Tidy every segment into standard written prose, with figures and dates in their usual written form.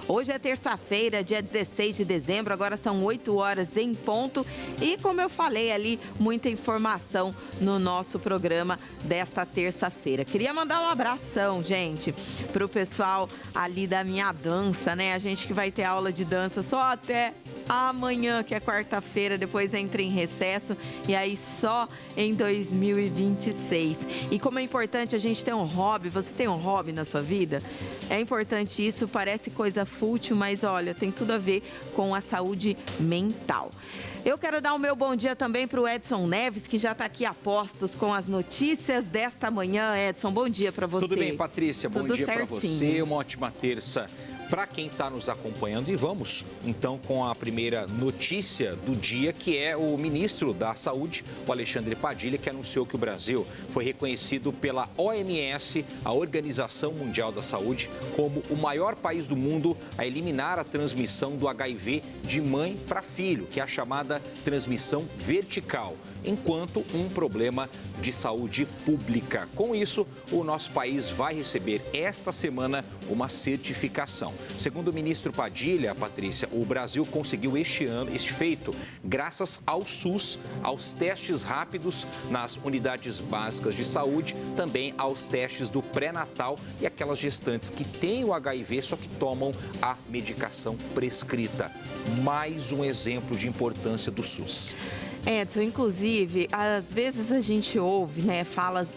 Hoje é terça-feira, dia 16 de dezembro, agora são 8 horas em ponto. E como eu falei ali, muita informação no nosso programa desta terça-feira. Queria mandar um abração, gente, para o pessoal ali da minha dança, né? A gente que vai ter aula de dança só até amanhã, que é quarta-feira, depois entra em recesso e aí só em 2026. E como é importante a gente ter um hobby, você tem um hobby na sua vida? É importante isso, parece coisa fútil, mas olha, tem tudo a ver com a saúde mental. Eu quero dar o meu bom dia também para o Edson Neves, que já está aqui a postos com as notícias desta manhã. Edson, bom dia para você. Tudo bem, Patrícia? Bom dia para certinho. você. Uma ótima terça para quem está nos acompanhando. E vamos, então, com a primeira notícia do dia, que é o ministro da Saúde, o Alexandre Padilha, que anunciou que o Brasil foi reconhecido pela OMS, a Organização Mundial da Saúde, como o maior país do mundo a eliminar a transmissão do HIV de mãe para filho, que é a chamada transmissão vertical, enquanto um problema de saúde pública. Com isso, o nosso país vai receber esta semana uma certificação. Segundo o ministro Padilha, Patrícia, o Brasil conseguiu este feito graças ao SUS, aos testes rápidos nas unidades básicas de saúde, também aos testes do pré-natal e aquelas gestantes que têm o HIV, só que tomam a medicação prescrita. Mais um exemplo de importância do SUS. Edson, inclusive, às vezes a gente ouve, né, falas,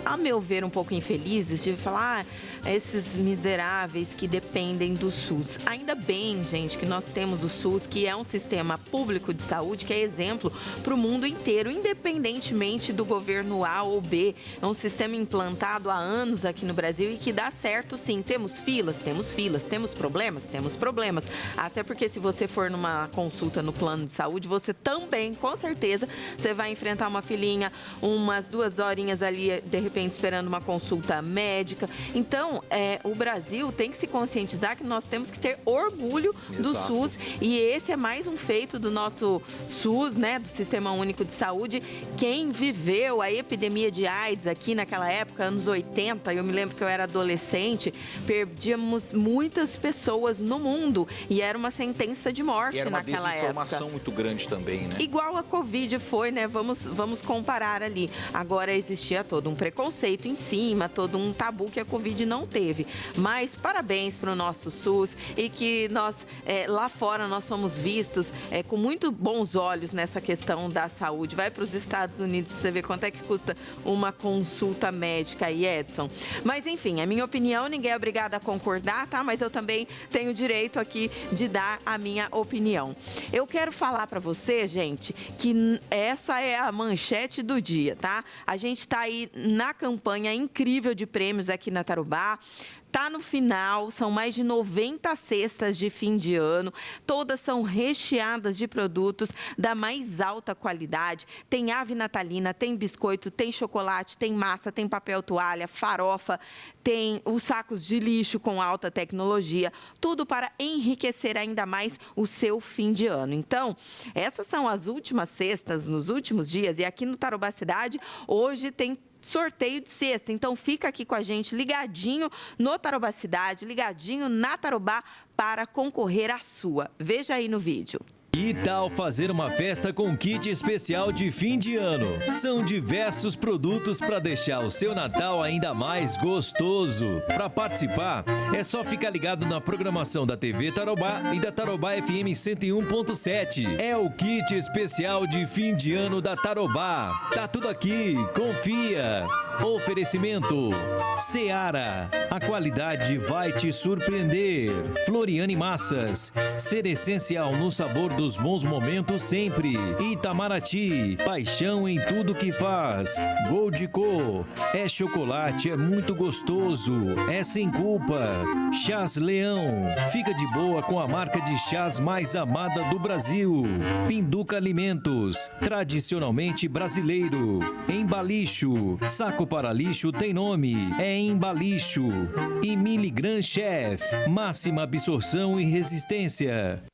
a meu ver, um pouco infelizes, de falar esses miseráveis que dependem do SUS. Ainda bem, gente, que nós temos o SUS, que é um sistema público de saúde, que é exemplo para o mundo inteiro, independentemente do governo A ou B. É um sistema implantado há anos aqui no Brasil e que dá certo, sim. Temos filas, temos problemas. Até porque se você for numa consulta no plano de saúde, você também, com certeza, você vai enfrentar uma filinha, umas 2 horinhas ali, de repente, esperando uma consulta médica. Então, o Brasil tem que se conscientizar que nós temos que ter orgulho do SUS, e esse é mais um feito do nosso SUS, né, do Sistema Único de Saúde. Quem viveu a epidemia de AIDS aqui naquela época, anos 80, eu me lembro que eu era adolescente, perdíamos muitas pessoas no mundo e era uma sentença de morte naquela época. E era uma desinformação muito grande também, né? Igual a Covid foi, né? Vamos comparar ali. Agora existia todo um preconceito em cima, todo um tabu que a Covid não teve. Mas parabéns para o nosso SUS e que nós, lá fora, nós somos vistos com muito bons olhos nessa questão da saúde. Vai para os Estados Unidos para você ver quanto é que custa uma consulta médica aí, Edson. Mas, enfim, é minha opinião, ninguém é obrigado a concordar, tá? Mas eu também tenho direito aqui de dar a minha opinião. Eu quero falar para você, gente, que essa é a manchete do dia, tá? A gente está aí na campanha incrível de prêmios aqui na Tarobá. Tá no final, são mais de 90 cestas de fim de ano, todas são recheadas de produtos da mais alta qualidade. Tem ave natalina, tem biscoito, tem chocolate, tem massa, tem papel toalha, farofa, tem os sacos de lixo com alta tecnologia, tudo para enriquecer ainda mais o seu fim de ano. Então, essas são as últimas cestas nos últimos dias, e aqui no Tarobá Cidade, hoje tem sorteio de cesta. Então, fica aqui com a gente, ligadinho no Tarobá Cidade, ligadinho na Tarobá para concorrer à sua. Veja aí no vídeo. Que tal fazer uma festa com kit especial de fim de ano? São diversos produtos para deixar o seu Natal ainda mais gostoso. Para participar, é só ficar ligado na programação da TV Tarobá e da Tarobá FM 101.7. É o kit especial de fim de ano da Tarobá. Tá tudo aqui, confia. Oferecimento Seara. A qualidade vai te surpreender. Floriane Massas. Ser essencial no sabor dos bons momentos sempre. Itamaraty. Paixão em tudo que faz. Goldco. É chocolate, é muito gostoso. É sem culpa. Chás Leão. Fica de boa com a marca de chás mais amada do Brasil. Pinduca Alimentos. Tradicionalmente brasileiro. Embalicho. Saco para lixo tem nome, é Embalicho. E Miligran Chef, máxima absorção e resistência.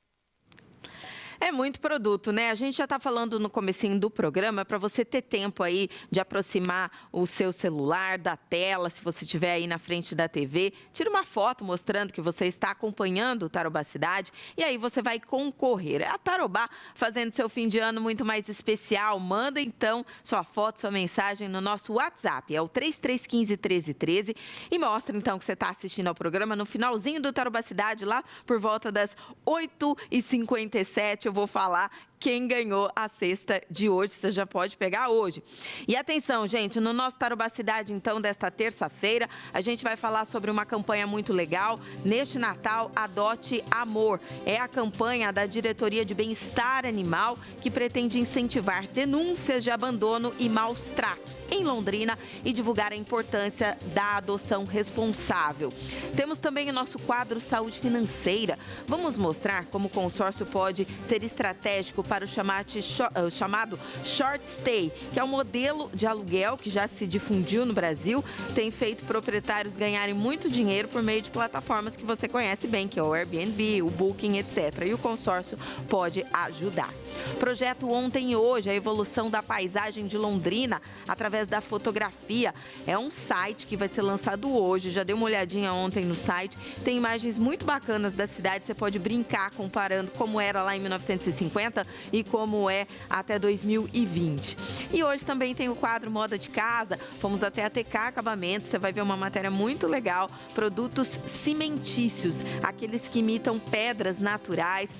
É muito produto, né? A gente já está falando no comecinho do programa para você ter tempo aí de aproximar o seu celular da tela, se você estiver aí na frente da TV. Tira uma foto mostrando que você está acompanhando o Tarobá Cidade e aí você vai concorrer. É a Tarobá fazendo seu fim de ano muito mais especial. Manda então sua foto, sua mensagem no nosso WhatsApp. É o 3315-1313 e mostra então que você está assistindo ao programa no finalzinho do Tarobá Cidade, lá por volta das 8h57. Eu vou falar quem ganhou a cesta de hoje, você já pode pegar hoje. E atenção, gente, no nosso Tarobá Cidade, então, desta terça-feira, a gente vai falar sobre uma campanha muito legal. Neste Natal, Adote Amor. É a campanha da Diretoria de Bem-Estar Animal que pretende incentivar denúncias de abandono e maus tratos em Londrina e divulgar a importância da adoção responsável. Temos também o nosso quadro Saúde Financeira. Vamos mostrar como o consórcio pode ser estratégico para o chamado short stay, que é um modelo de aluguel que já se difundiu no Brasil, tem feito proprietários ganharem muito dinheiro por meio de plataformas que você conhece bem, que é o Airbnb, o Booking, etc. E o consórcio pode ajudar. Projeto Ontem e Hoje, a evolução da paisagem de Londrina através da fotografia. É um site que vai ser lançado hoje, já dei uma olhadinha ontem no site, tem imagens muito bacanas da cidade, você pode brincar comparando como era lá em 1950 e como é até 2020. E hoje também tem o quadro Moda de Casa, fomos até a TK Acabamentos, você vai ver uma matéria muito legal, produtos cimentícios, aqueles que imitam pedras naturais.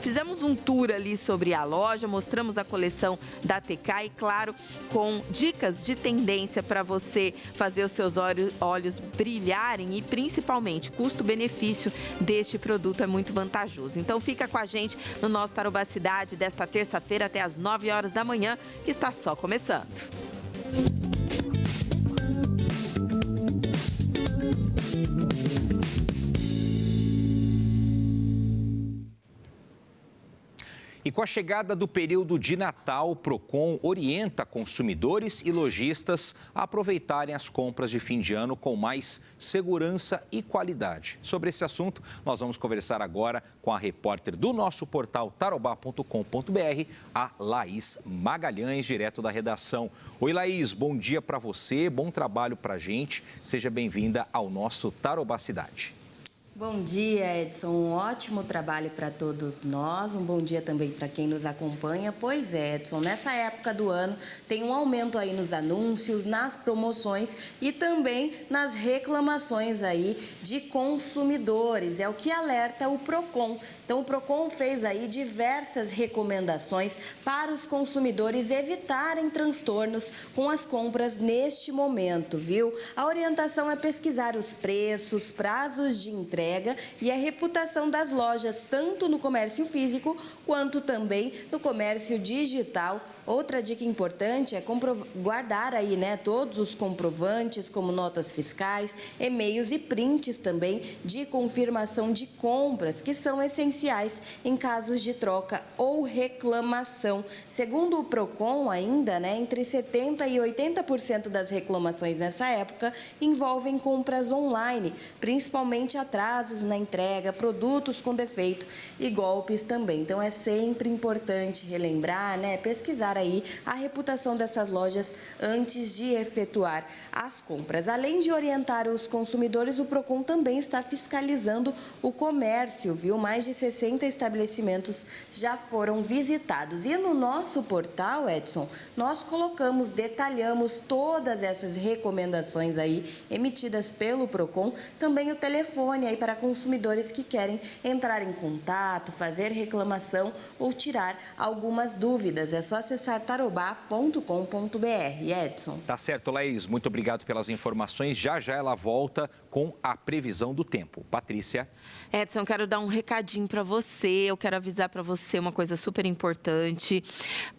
Fizemos um tour ali sobre a loja, mostramos a coleção da TK e, claro, com dicas de tendência para você fazer os seus olhos brilharem e, principalmente, custo-benefício deste produto é muito vantajoso. Então, fica com a gente no nosso Tarobá Cidade desta terça-feira até às 9 horas da manhã, que está só começando. E com a chegada do período de Natal, o Procon orienta consumidores e lojistas a aproveitarem as compras de fim de ano com mais segurança e qualidade. Sobre esse assunto, nós vamos conversar agora com a repórter do nosso portal tarobá.com.br, a Laís Magalhães, direto da redação. Oi, Laís, bom dia para você, bom trabalho para a gente. Seja bem-vinda ao nosso Tarobá Cidade. Bom dia, Edson. Um ótimo trabalho para todos nós. Um bom dia também para quem nos acompanha. Pois é, Edson, nessa época do ano tem um aumento aí nos anúncios, nas promoções e também nas reclamações aí de consumidores. É o que alerta o Procon. Então, o Procon fez aí diversas recomendações para os consumidores evitarem transtornos com as compras neste momento, viu? A orientação é pesquisar os preços, prazos de entrega e a reputação das lojas, tanto no comércio físico quanto também no comércio digital. Outra dica importante é guardar aí, todos os comprovantes, como notas fiscais, e-mails e prints também de confirmação de compras, que são essenciais em casos de troca ou reclamação. Segundo o Procon, ainda, entre 70% e 80% das reclamações nessa época envolvem compras online, principalmente atrasos na entrega, produtos com defeito e golpes também. Então, é sempre importante relembrar, pesquisar aí a reputação dessas lojas antes de efetuar as compras. Além de orientar os consumidores, o Procon também está fiscalizando o comércio, viu? Mais de 60 estabelecimentos já foram visitados. E no nosso portal, Edson, nós detalhamos todas essas recomendações aí emitidas pelo Procon, também o telefone aí para consumidores que querem entrar em contato, fazer reclamação ou tirar algumas dúvidas. É só acessar tarobá.com.br. Edson. Tá certo, Laís. Muito obrigado pelas informações. Já ela volta com a previsão do tempo. Patrícia. Edson, eu quero dar um recadinho para você. Eu quero avisar para você uma coisa super importante,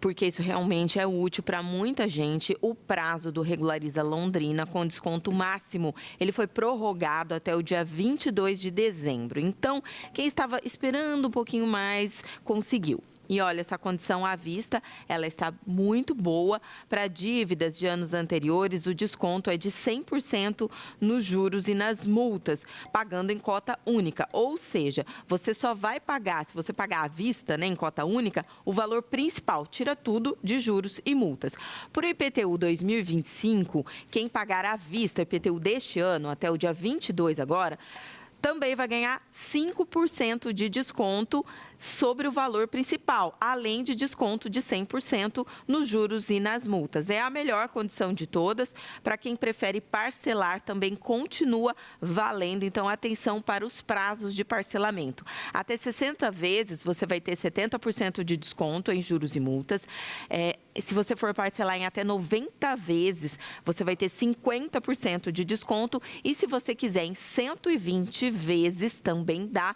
porque isso realmente é útil para muita gente. O prazo do Regulariza Londrina com desconto máximo, ele foi prorrogado até o dia 22 de dezembro. Então, quem estava esperando um pouquinho mais, conseguiu. E olha, essa condição à vista, ela está muito boa. Para dívidas de anos anteriores, o desconto é de 100% nos juros e nas multas, pagando em cota única. Ou seja, você só vai pagar, se você pagar à vista, né, em cota única, o valor principal, tira tudo de juros e multas. Por IPTU 2025, quem pagar à vista, IPTU deste ano, até o dia 22 agora, também vai ganhar 5% de desconto sobre o valor principal, além de desconto de 100% nos juros e nas multas. É a melhor condição de todas. Para quem prefere parcelar, também continua valendo. Então, atenção para os prazos de parcelamento. Até 60 vezes, você vai ter 70% de desconto em juros e multas. Se você for parcelar em até 90 vezes, você vai ter 50% de desconto. E se você quiser em 120 vezes, também dá.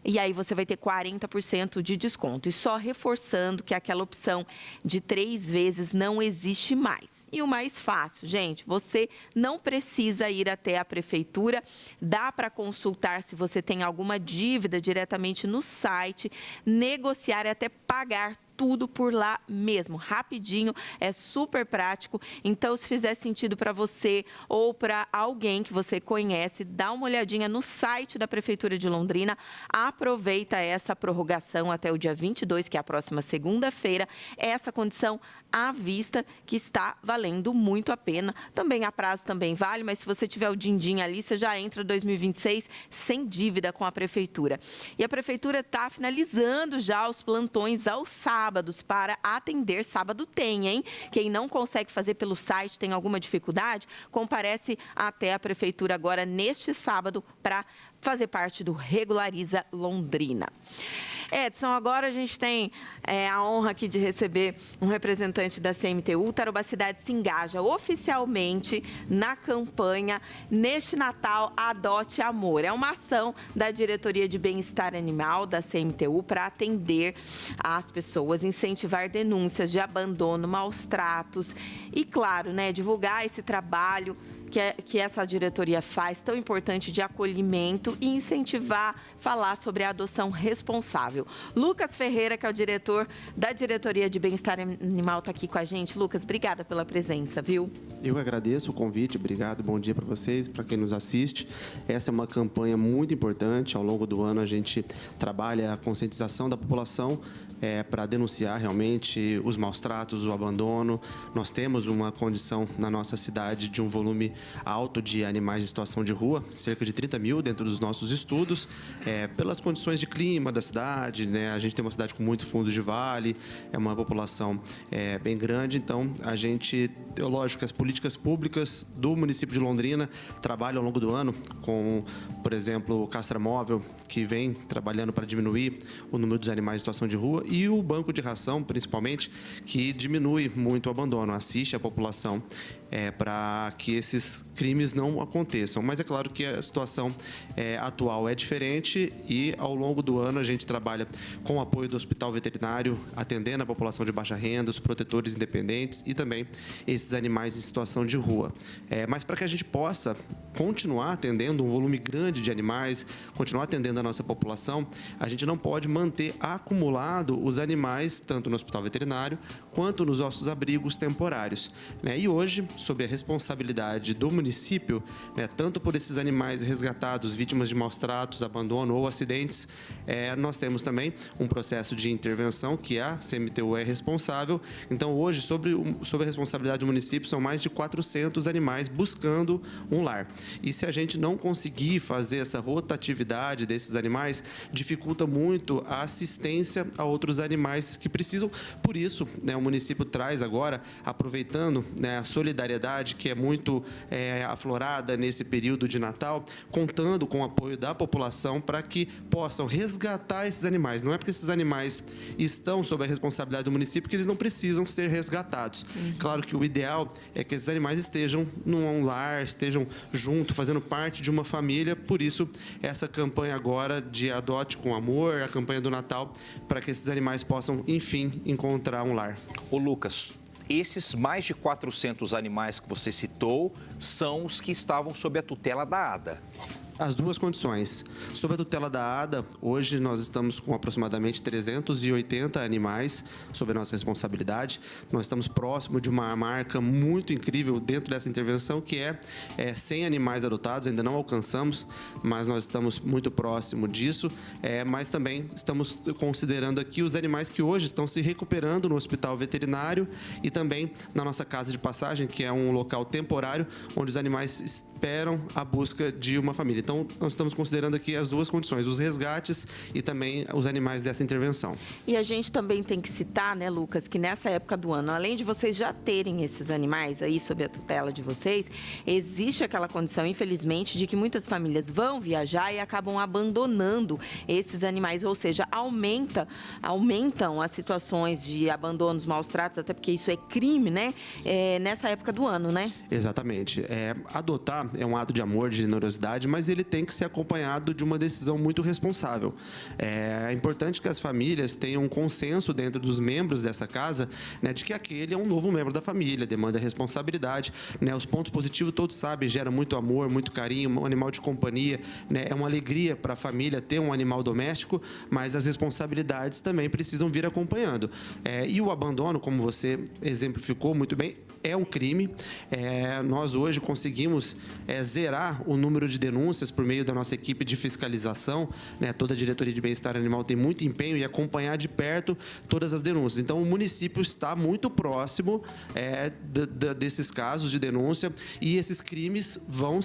E aí você vai ter 40% de desconto. E só reforçando que aquela opção de 3 vezes não existe mais. E o mais fácil, gente, você não precisa ir até a prefeitura. Dá para consultar se você tem alguma dívida diretamente no site, negociar e até pagar tudo por lá mesmo, rapidinho, é super prático. Então, se fizer sentido para você ou para alguém que você conhece, dá uma olhadinha no site da Prefeitura de Londrina, aproveita essa prorrogação até o dia 22, que é a próxima segunda-feira, essa condição à vista que está valendo muito a pena. Também a prazo também vale, mas se você tiver o din-din ali, você já entra 2026 sem dívida com a Prefeitura. E a Prefeitura está finalizando já os plantões aos sábados para atender. Sábado tem, hein? Quem não consegue fazer pelo site, tem alguma dificuldade, comparece até a Prefeitura agora neste sábado para fazer parte do Regulariza Londrina. Edson, agora a gente tem a honra aqui de receber um representante da CMTU. Tarobá Cidade se engaja oficialmente na campanha Neste Natal Adote Amor. É uma ação da Diretoria de Bem-Estar Animal da CMTU para atender as pessoas, incentivar denúncias de abandono, maus tratos e, claro, né, divulgar esse trabalho que essa diretoria faz, tão importante, de acolhimento e incentivar, falar sobre a adoção responsável. Lucas Ferreira, que é o diretor da Diretoria de Bem-Estar Animal, está aqui com a gente. Lucas, obrigada pela presença, viu? Eu agradeço o convite, obrigado, bom dia para vocês, para quem nos assiste. Essa é uma campanha muito importante. Ao longo do ano a gente trabalha a conscientização da população para denunciar realmente os maus tratos, o abandono. Nós temos uma condição na nossa cidade de um volume alto de animais em situação de rua, cerca de 30 mil dentro dos nossos estudos, pelas condições de clima da cidade, né? A gente tem uma cidade com muito fundo de vale, é uma população bem grande, então a gente, lógico que as políticas públicas do município de Londrina trabalham ao longo do ano com, por exemplo, o castramóvel, que vem trabalhando para diminuir o número dos animais em situação de rua, e o banco de ração, principalmente, que diminui muito o abandono, assiste a população para que esses crimes não aconteçam. Mas é claro que a situação atual é diferente e ao longo do ano a gente trabalha com o apoio do Hospital Veterinário, atendendo a população de baixa renda, os protetores independentes e também esses animais em situação de rua. Mas para que a gente possa continuar atendendo um volume grande de animais, continuar atendendo a nossa população, a gente não pode manter acumulado os animais, tanto no Hospital Veterinário quanto nos nossos abrigos temporários, né? E hoje, sob a responsabilidade do município, né, tanto por esses animais resgatados, vítimas de maus tratos, abandono ou acidentes, nós temos também um processo de intervenção que a CMTU é responsável. Então, hoje, sob a responsabilidade do município, são mais de 400 animais buscando um lar. E se a gente não conseguir fazer essa rotatividade desses animais, dificulta muito a assistência a outros animais que precisam. Por isso, né, o município traz agora, aproveitando, né, a solidariedade que é muito aflorada nesse período de Natal, contando com o apoio da população para que possam resgatar esses animais. Não é porque esses animais estão sob a responsabilidade do município que eles não precisam ser resgatados. Claro que o ideal é que esses animais estejam num lar, estejam juntos, fazendo parte de uma família. Por isso, essa campanha agora de Adote com Amor, a campanha do Natal, para que esses animais possam, enfim, encontrar um lar. Ô Lucas, esses mais de 400 animais que você citou são os que estavam sob a tutela da ADA. as duas condições. Sob a tutela da ADA, hoje nós estamos com aproximadamente 380 animais sob a nossa responsabilidade. Nós estamos próximo de uma marca muito incrível dentro dessa intervenção, que é 100 animais adotados. Ainda não alcançamos, mas nós estamos muito próximo disso. Mas também estamos considerando aqui os animais que hoje estão se recuperando no hospital veterinário e também na nossa casa de passagem, que é um local temporário onde os animais esperam a busca de uma família. Então, nós estamos considerando aqui as duas condições, os resgates e também os animais dessa intervenção. E a gente também tem que citar, né, Lucas, que nessa época do ano, além de vocês já terem esses animais aí sob a tutela de vocês, existe aquela condição, infelizmente, de que muitas famílias vão viajar e acabam abandonando esses animais, ou seja, aumentam as situações de abandonos, maus tratos, até porque isso é crime, né, nessa época do ano, né? Exatamente. Adotar é um ato de amor, de generosidade, mas ele tem que ser acompanhado de uma decisão muito responsável. É importante que as famílias tenham um consenso dentro dos membros dessa casa, né, de que aquele é um novo membro da família, demanda responsabilidade, né? Os pontos positivos todos sabem, gera muito amor, muito carinho, um animal de companhia, né? É uma alegria para a família ter um animal doméstico, mas as responsabilidades também precisam vir acompanhando. E o abandono, como você exemplificou muito bem, é um crime. Nós hoje conseguimos zerar o número de denúncias por meio da nossa equipe de fiscalização, né? Toda a diretoria de bem-estar animal tem muito empenho em acompanhar de perto todas as denúncias. Então, o município está muito próximo desses casos de denúncia e esses crimes vão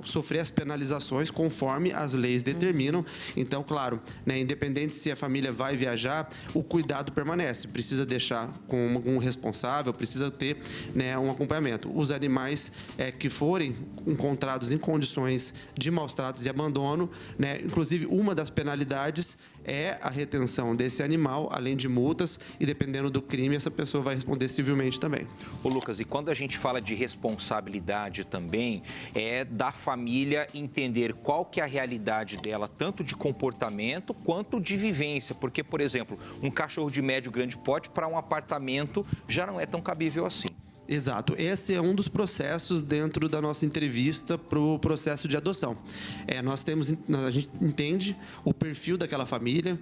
sofrer as penalizações conforme as leis determinam. Então, claro, né, independente se a família vai viajar, o cuidado permanece. Precisa deixar com um responsável, precisa ter, né, um acompanhamento. Os animais que forem encontrados em condições de maus tratos e abandono, né, inclusive uma das penalidades é a retenção desse animal, além de multas, e dependendo do crime, essa pessoa vai responder civilmente também. Ô Lucas, e quando a gente fala de responsabilidade também, é da família entender qual que é a realidade dela, tanto de comportamento quanto de vivência, porque, por exemplo, um cachorro de médio grande porte para um apartamento já não é tão cabível assim. Exato. Esse é um dos processos dentro da nossa entrevista para o processo de adoção. A gente entende o perfil daquela família,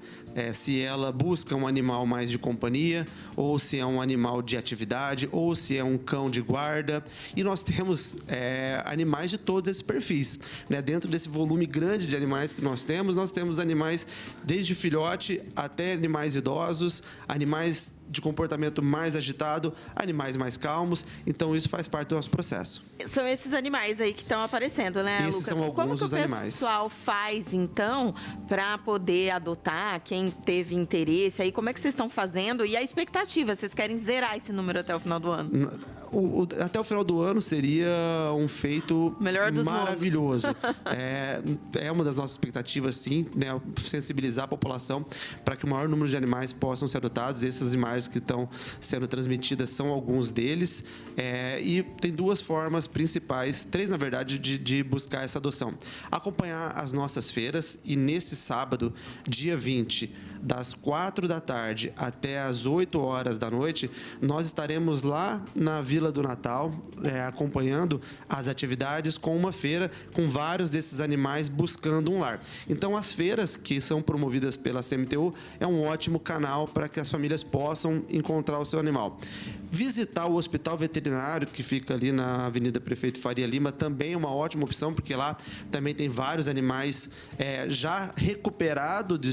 se ela busca um animal mais de companhia, ou se é um animal de atividade, ou se é um cão de guarda. E nós temos animais de todos esses perfis, né? Dentro desse volume grande de animais que nós temos animais desde filhote até animais idosos, animais de comportamento mais agitado, animais mais calmos. Então, isso faz parte do nosso processo. São esses animais aí que estão aparecendo, né, Lucas? Esses são alguns dos animais. Como que o pessoal faz, então, para poder adotar? Quem teve interesse aí, como é que vocês estão fazendo? E a expectativa? Vocês querem zerar esse número até o final do ano? Até o final do ano seria um feito maravilhoso. É uma das nossas expectativas, sim, né, sensibilizar a população para que o maior número de animais possam ser adotados. Essas imagens que estão sendo transmitidas são alguns deles. E tem duas formas principais, três, na verdade, de buscar essa adoção. Acompanhar as nossas feiras, e nesse sábado, dia 20, das 4 da tarde até as 8 horas da noite, nós estaremos lá na Vila do Natal, acompanhando as atividades com uma feira com vários desses animais buscando um lar. Então, as feiras que são promovidas pela CMTU é um ótimo canal para que as famílias possam encontrar o seu animal. Visitar o hospital veterinário, que fica ali na Avenida Prefeito Faria Lima, também é uma ótima opção, porque lá também tem vários animais já recuperados de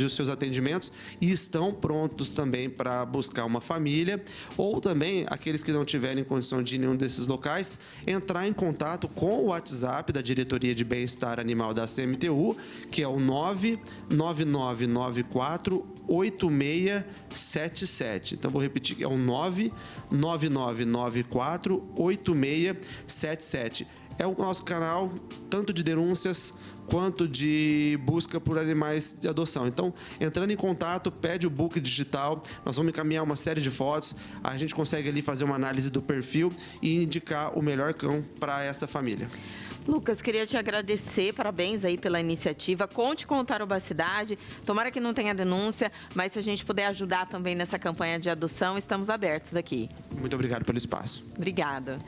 seus atendimentos e estão prontos também para buscar uma família. Ou também, aqueles que não tiverem condição de ir em nenhum desses locais, entrar em contato com o WhatsApp da Diretoria de Bem-Estar Animal da CMTU, que é o 99994 8677. Então, vou repetir, é o 99994 8677. É o nosso canal, tanto de denúncias quanto de busca por animais de adoção. Então, entrando em contato, pede o book digital, nós vamos encaminhar uma série de fotos, a gente consegue ali fazer uma análise do perfil e indicar o melhor cão para essa família. Lucas, queria te agradecer, parabéns aí pela iniciativa. Conte com o Tarobá Cidade, tomara que não tenha denúncia, mas se a gente puder ajudar também nessa campanha de adoção, estamos abertos aqui. Muito obrigado pelo espaço. Obrigada.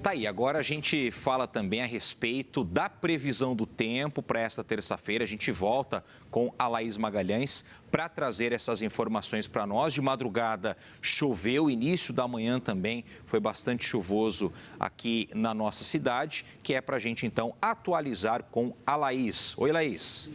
Tá aí, agora a gente fala também a respeito da previsão do tempo para esta terça-feira. A gente volta com a Laís Magalhães para trazer essas informações para nós. De madrugada choveu, início da manhã também foi bastante chuvoso aqui na nossa cidade, que é para a gente então atualizar com a Laís. Oi, Laís.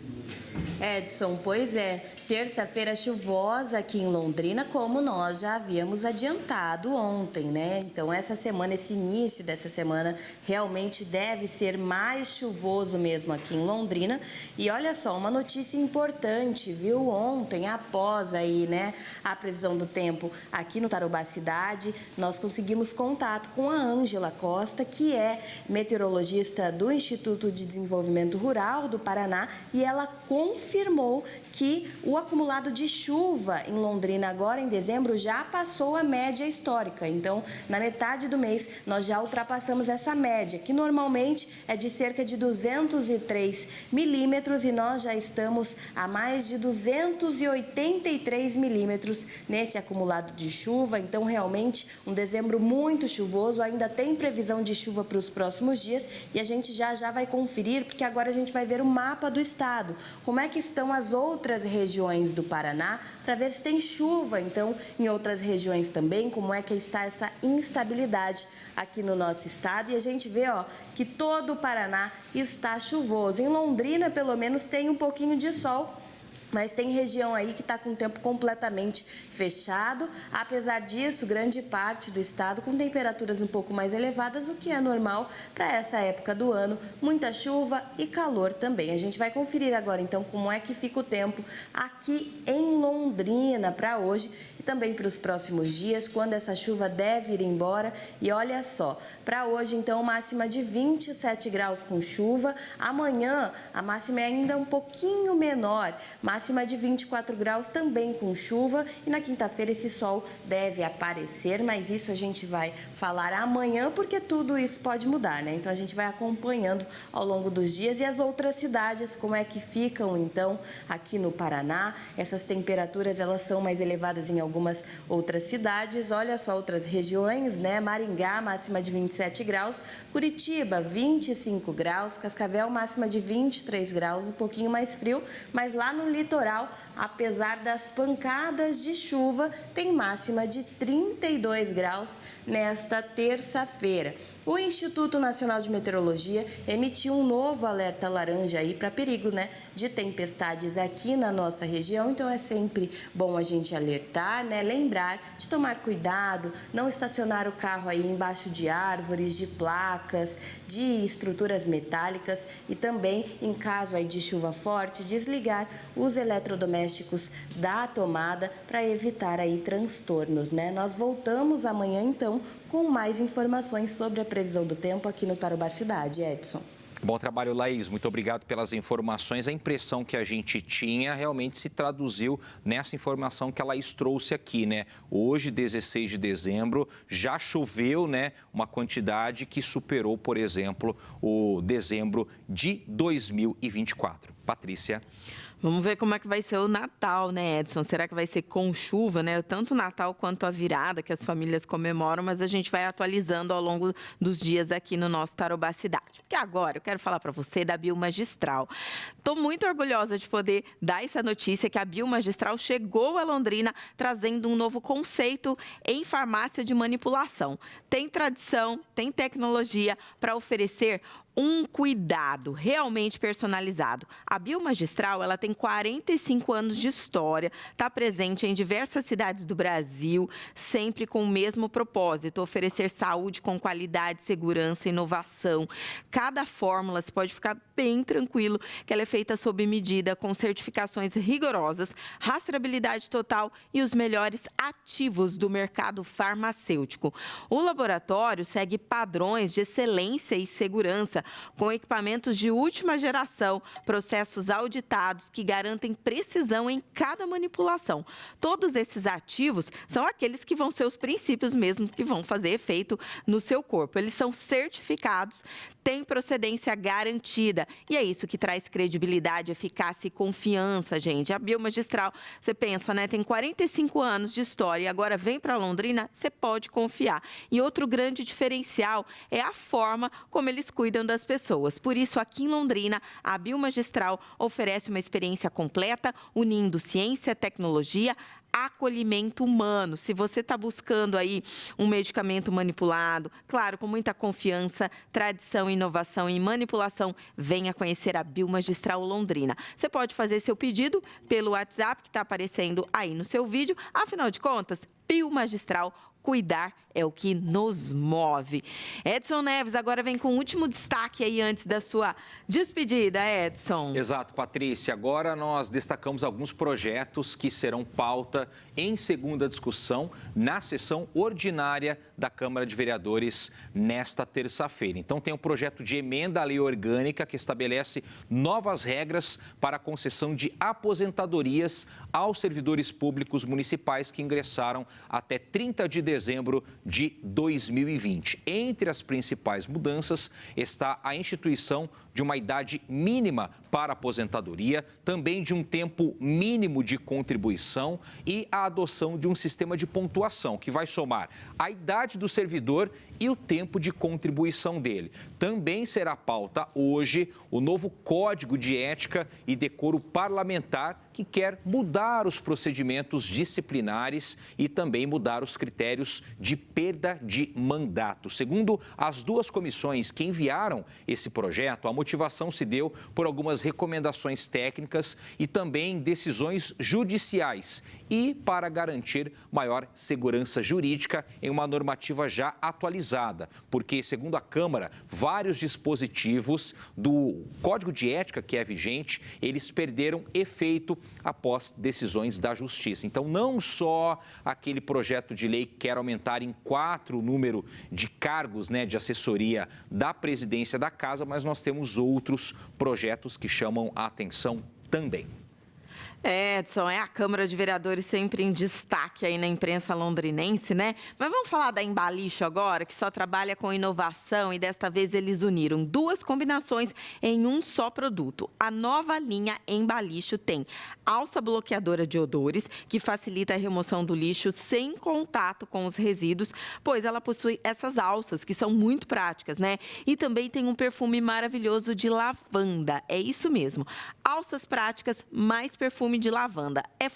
Edson, pois é, terça-feira chuvosa aqui em Londrina, como nós já havíamos adiantado ontem, né? Então, essa semana, esse início dessa semana, realmente deve ser mais chuvoso mesmo aqui em Londrina. E olha só, uma notícia importante, viu? Ontem, após aí, né, a previsão do tempo aqui no Tarobá Cidade, nós conseguimos contato com a Ângela Costa, que é meteorologista do Instituto de Desenvolvimento Rural do Paraná, e ela confirmou que o acumulado de chuva em Londrina agora em dezembro já passou a média histórica. Então, na metade do mês, nós já ultrapassamos essa média, que normalmente é de cerca de 203 milímetros, e nós já estamos a mais de 283 milímetros nesse acumulado de chuva. Então, realmente, um dezembro muito chuvoso. Ainda tem previsão de chuva para os próximos dias e a gente já vai conferir, porque agora a gente vai ver o mapa do estado. Como é que estão as outras regiões do Paraná, para ver se tem chuva, então, em outras regiões também, como é que está essa instabilidade aqui no nosso estado. E a gente vê, ó, que todo o Paraná está chuvoso. Em Londrina, pelo menos, tem um pouquinho de sol, mas tem região aí que está com o tempo completamente fechado. Apesar disso, grande parte do estado com temperaturas um pouco mais elevadas, o que é normal para essa época do ano. Muita chuva e calor também. A gente vai conferir agora, então, como é que fica o tempo aqui em Londrina para hoje e também para os próximos dias, quando essa chuva deve ir embora. E olha só, para hoje, então, máxima de 27 graus com chuva. Amanhã, a máxima é ainda um pouquinho menor, máxima de 24 graus também com chuva, e na quinta-feira esse sol deve aparecer, mas isso a gente vai falar amanhã, porque tudo isso pode mudar, né? Então a gente vai acompanhando ao longo dos dias. E as outras cidades, como é que ficam então aqui no Paraná? Essas temperaturas, elas são mais elevadas em algumas outras cidades. Olha só, outras regiões, né? Maringá, máxima de 27 graus, Curitiba, 25 graus, Cascavel, máxima de 23 graus, um pouquinho mais frio, mas lá no litoral, apesar das pancadas de chuva, tem máxima de 32 graus nesta terça-feira. O Instituto Nacional de Meteorologia emitiu um novo alerta laranja aí para perigo, né, de tempestades aqui na nossa região. Então é sempre bom a gente alertar, né, lembrar de tomar cuidado, não estacionar o carro aí embaixo de árvores, de placas, de estruturas metálicas, e também, em caso aí de chuva forte, desligar os eletrodomésticos da tomada para evitar aí transtornos, né? Nós voltamos amanhã então com mais informações sobre a previsão do tempo aqui no Tarobá Cidade. Edson. Bom trabalho, Laís. Muito obrigado pelas informações. A impressão que a gente tinha realmente se traduziu nessa informação que a Laís trouxe aqui, né? Hoje, 16 de dezembro, já choveu, né, uma quantidade que superou, por exemplo, o dezembro de 2024. Patrícia. Vamos ver como é que vai ser o Natal, né, Edson? Será que vai ser com chuva, né? Tanto o Natal quanto a virada que as famílias comemoram, mas a gente vai atualizando ao longo dos dias aqui no nosso Tarobá Cidade. Porque agora eu quero falar para você da Biomagistral. Estou muito orgulhosa de poder dar essa notícia que a Biomagistral chegou a Londrina trazendo um novo conceito em farmácia de manipulação. Tem tradição, tem tecnologia para oferecer um cuidado realmente personalizado. A Biomagistral, ela tem 45 anos de história, está presente em diversas cidades do Brasil, sempre com o mesmo propósito, oferecer saúde com qualidade, segurança e inovação. Cada fórmula, você pode ficar bem tranquilo que ela é feita sob medida, com certificações rigorosas, rastreabilidade total e os melhores ativos do mercado farmacêutico. O laboratório segue padrões de excelência e segurança, com equipamentos de última geração, processos auditados que garantem precisão em cada manipulação. Todos esses ativos são aqueles que vão ser os princípios mesmo que vão fazer efeito no seu corpo. Eles são certificados, tem procedência garantida. E é isso que traz credibilidade, eficácia e confiança, gente. A Biomagistral, você pensa, né? Tem 45 anos de história e agora vem para Londrina, você pode confiar. E outro grande diferencial é a forma como eles cuidam das pessoas. Por isso, aqui em Londrina, a Biomagistral oferece uma experiência completa, unindo ciência, tecnologia, acolhimento humano. Se você está buscando aí um medicamento manipulado, claro, com muita confiança, tradição, inovação e manipulação, venha conhecer a Biomagistral Londrina. Você pode fazer seu pedido pelo WhatsApp que está aparecendo aí no seu vídeo. Afinal de contas, Biomagistral, cuidar é o que nos move. Edson Neves agora vem com o último destaque aí antes da sua despedida, Edson. Exato, Patrícia. Agora nós destacamos alguns projetos que serão pauta em segunda discussão na sessão ordinária da Câmara de Vereadores nesta terça-feira. Então tem um projeto de emenda à lei orgânica que estabelece novas regras para a concessão de aposentadorias aos servidores públicos municipais que ingressaram até 30 de dezembro de 2020. Entre as principais mudanças está a instituição de uma idade mínima para aposentadoria, também de um tempo mínimo de contribuição e a adoção de um sistema de pontuação que vai somar a idade do servidor e o tempo de contribuição dele. Também será pauta hoje o novo Código de Ética e Decoro Parlamentar, que quer mudar os procedimentos disciplinares e também mudar os critérios de perda de mandato. Segundo as duas comissões que enviaram esse projeto, a motivação se deu por algumas recomendações técnicas e também decisões judiciais e para garantir maior segurança jurídica em uma normativa já atualizada, porque, segundo a Câmara, vários dispositivos do Código de Ética que é vigente, eles perderam efeito após decisões da Justiça. Então, não só aquele projeto de lei que quer aumentar em 4 o número de cargos, de assessoria da presidência da Casa, mas nós temos outros projetos que chamam a atenção também. Edson, a Câmara de Vereadores sempre em destaque aí na imprensa londrinense, né? Mas vamos falar da Embalicho agora, que só trabalha com inovação e desta vez eles uniram 2 combinações em um só produto. A nova linha Embalicho tem alça bloqueadora de odores, que facilita a remoção do lixo sem contato com os resíduos, pois ela possui essas alças que são muito práticas, né? E também tem um perfume maravilhoso de lavanda, é isso mesmo. Alças práticas mais perfume de lavanda. É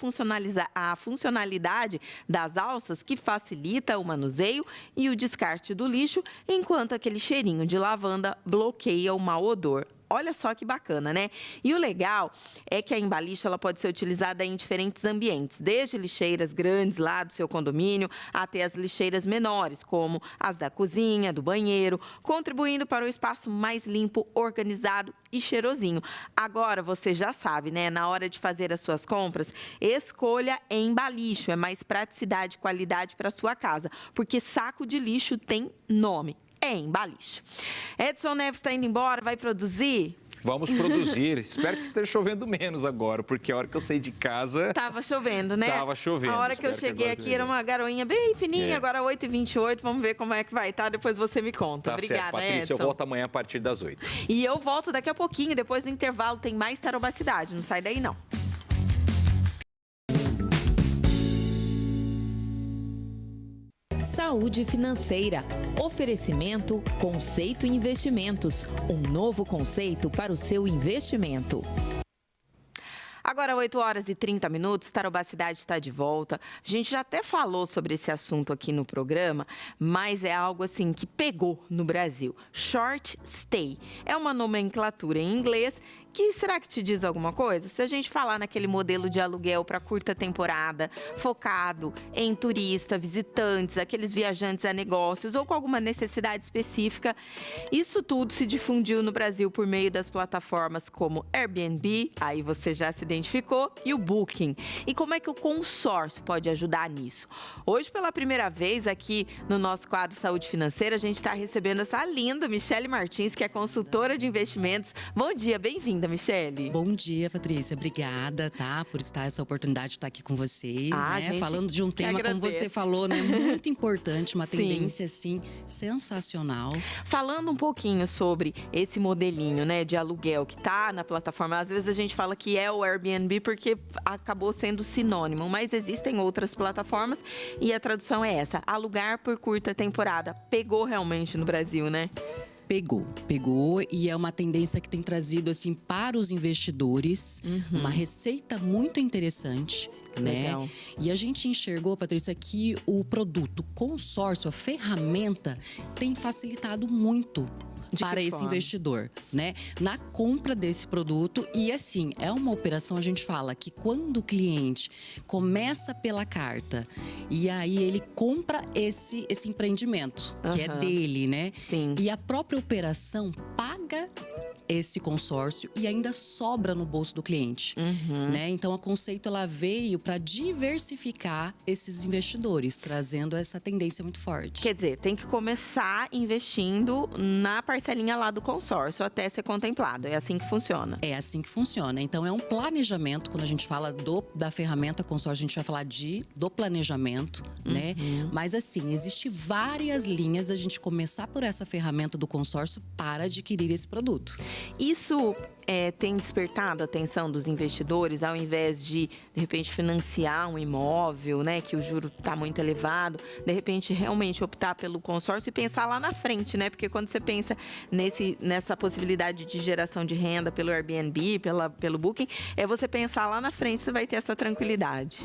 a funcionalidade das alças que facilita o manuseio e o descarte do lixo, enquanto aquele cheirinho de lavanda bloqueia o mau odor. Olha só que bacana, né? E o legal é que a Embalicho ela pode ser utilizada em diferentes ambientes, desde lixeiras grandes lá do seu condomínio até as lixeiras menores, como as da cozinha, do banheiro, contribuindo para o espaço mais limpo, organizado e cheirosinho. Agora você já sabe, né? Na hora de fazer as suas compras, escolha Embalicho, é mais praticidade e qualidade para a sua casa, porque saco de lixo tem nome. É Embalicho. Edson Neves está indo embora, vai produzir? Vamos produzir. Espero que esteja chovendo menos agora, porque a hora que eu saí de casa... Tava chovendo, né? Tava chovendo. A hora que eu cheguei aqui era uma garoinha bem fininha, agora 8h28. Vamos ver como é que vai estar, depois você me conta. Tá. Obrigada, certo, Patrícia, Edson. Eu volto amanhã a partir das 8. E eu volto daqui a pouquinho, depois do intervalo tem mais Tarouba Cidade. Não sai daí, não. Saúde financeira. Oferecimento Conceito Investimentos. Um novo conceito para o seu investimento. Agora, 8h30, Tarouba Cidade está de volta. A gente já até falou sobre esse assunto aqui no programa, mas é algo assim que pegou no Brasil. Short stay. É uma nomenclatura em inglês que será que te diz alguma coisa? Se a gente falar naquele modelo de aluguel para curta temporada, focado em turista, visitantes, aqueles viajantes a negócios ou com alguma necessidade específica, isso tudo se difundiu no Brasil por meio das plataformas como Airbnb, aí você já se identificou cliente ficou e o Booking. E como é que o consórcio pode ajudar nisso? Hoje, pela primeira vez aqui no nosso quadro Saúde Financeira, a gente está recebendo essa linda Michele Martins, que é consultora de investimentos. Bom dia, bem-vinda, Michele. Bom dia, Patrícia. Obrigada, tá, por estar essa oportunidade de estar aqui com vocês, né? Falando de um tema, como você falou, né, muito importante, uma tendência assim sensacional. Falando um pouquinho sobre esse modelinho, né, de aluguel que tá na plataforma. Às vezes a gente fala que é o Airbnb porque acabou sendo sinônimo, mas existem outras plataformas e a tradução é essa: alugar por curta temporada. Pegou realmente no Brasil, né? Pegou e é uma tendência que tem trazido assim para os investidores uma receita muito interessante, Legal. né? E a gente enxergou, Patrícia, que o produto consórcio, a ferramenta, tem facilitado muito para esse investidor, né? Na compra desse produto. E assim, é uma operação, a gente fala que quando o cliente começa pela carta e aí ele compra esse empreendimento, que é dele, né? Sim. E a própria operação paga esse consórcio e ainda sobra no bolso do cliente, né? Então, a Conceito ela veio para diversificar esses investidores, trazendo essa tendência muito forte. Quer dizer, tem que começar investindo na parcelinha lá do consórcio até ser contemplado. É assim que funciona. É assim que funciona. Então, é um planejamento. Quando a gente fala da ferramenta consórcio, a gente vai falar do planejamento, né? Mas assim, existe várias linhas a gente começar por essa ferramenta do consórcio para adquirir esse produto. Isso tem despertado a atenção dos investidores, ao invés de repente, financiar um imóvel, né, que o juro está muito elevado, de repente, realmente optar pelo consórcio e pensar lá na frente, né? Porque quando você pensa nessa possibilidade de geração de renda pelo Airbnb, pelo Booking, é você pensar lá na frente, você vai ter essa tranquilidade.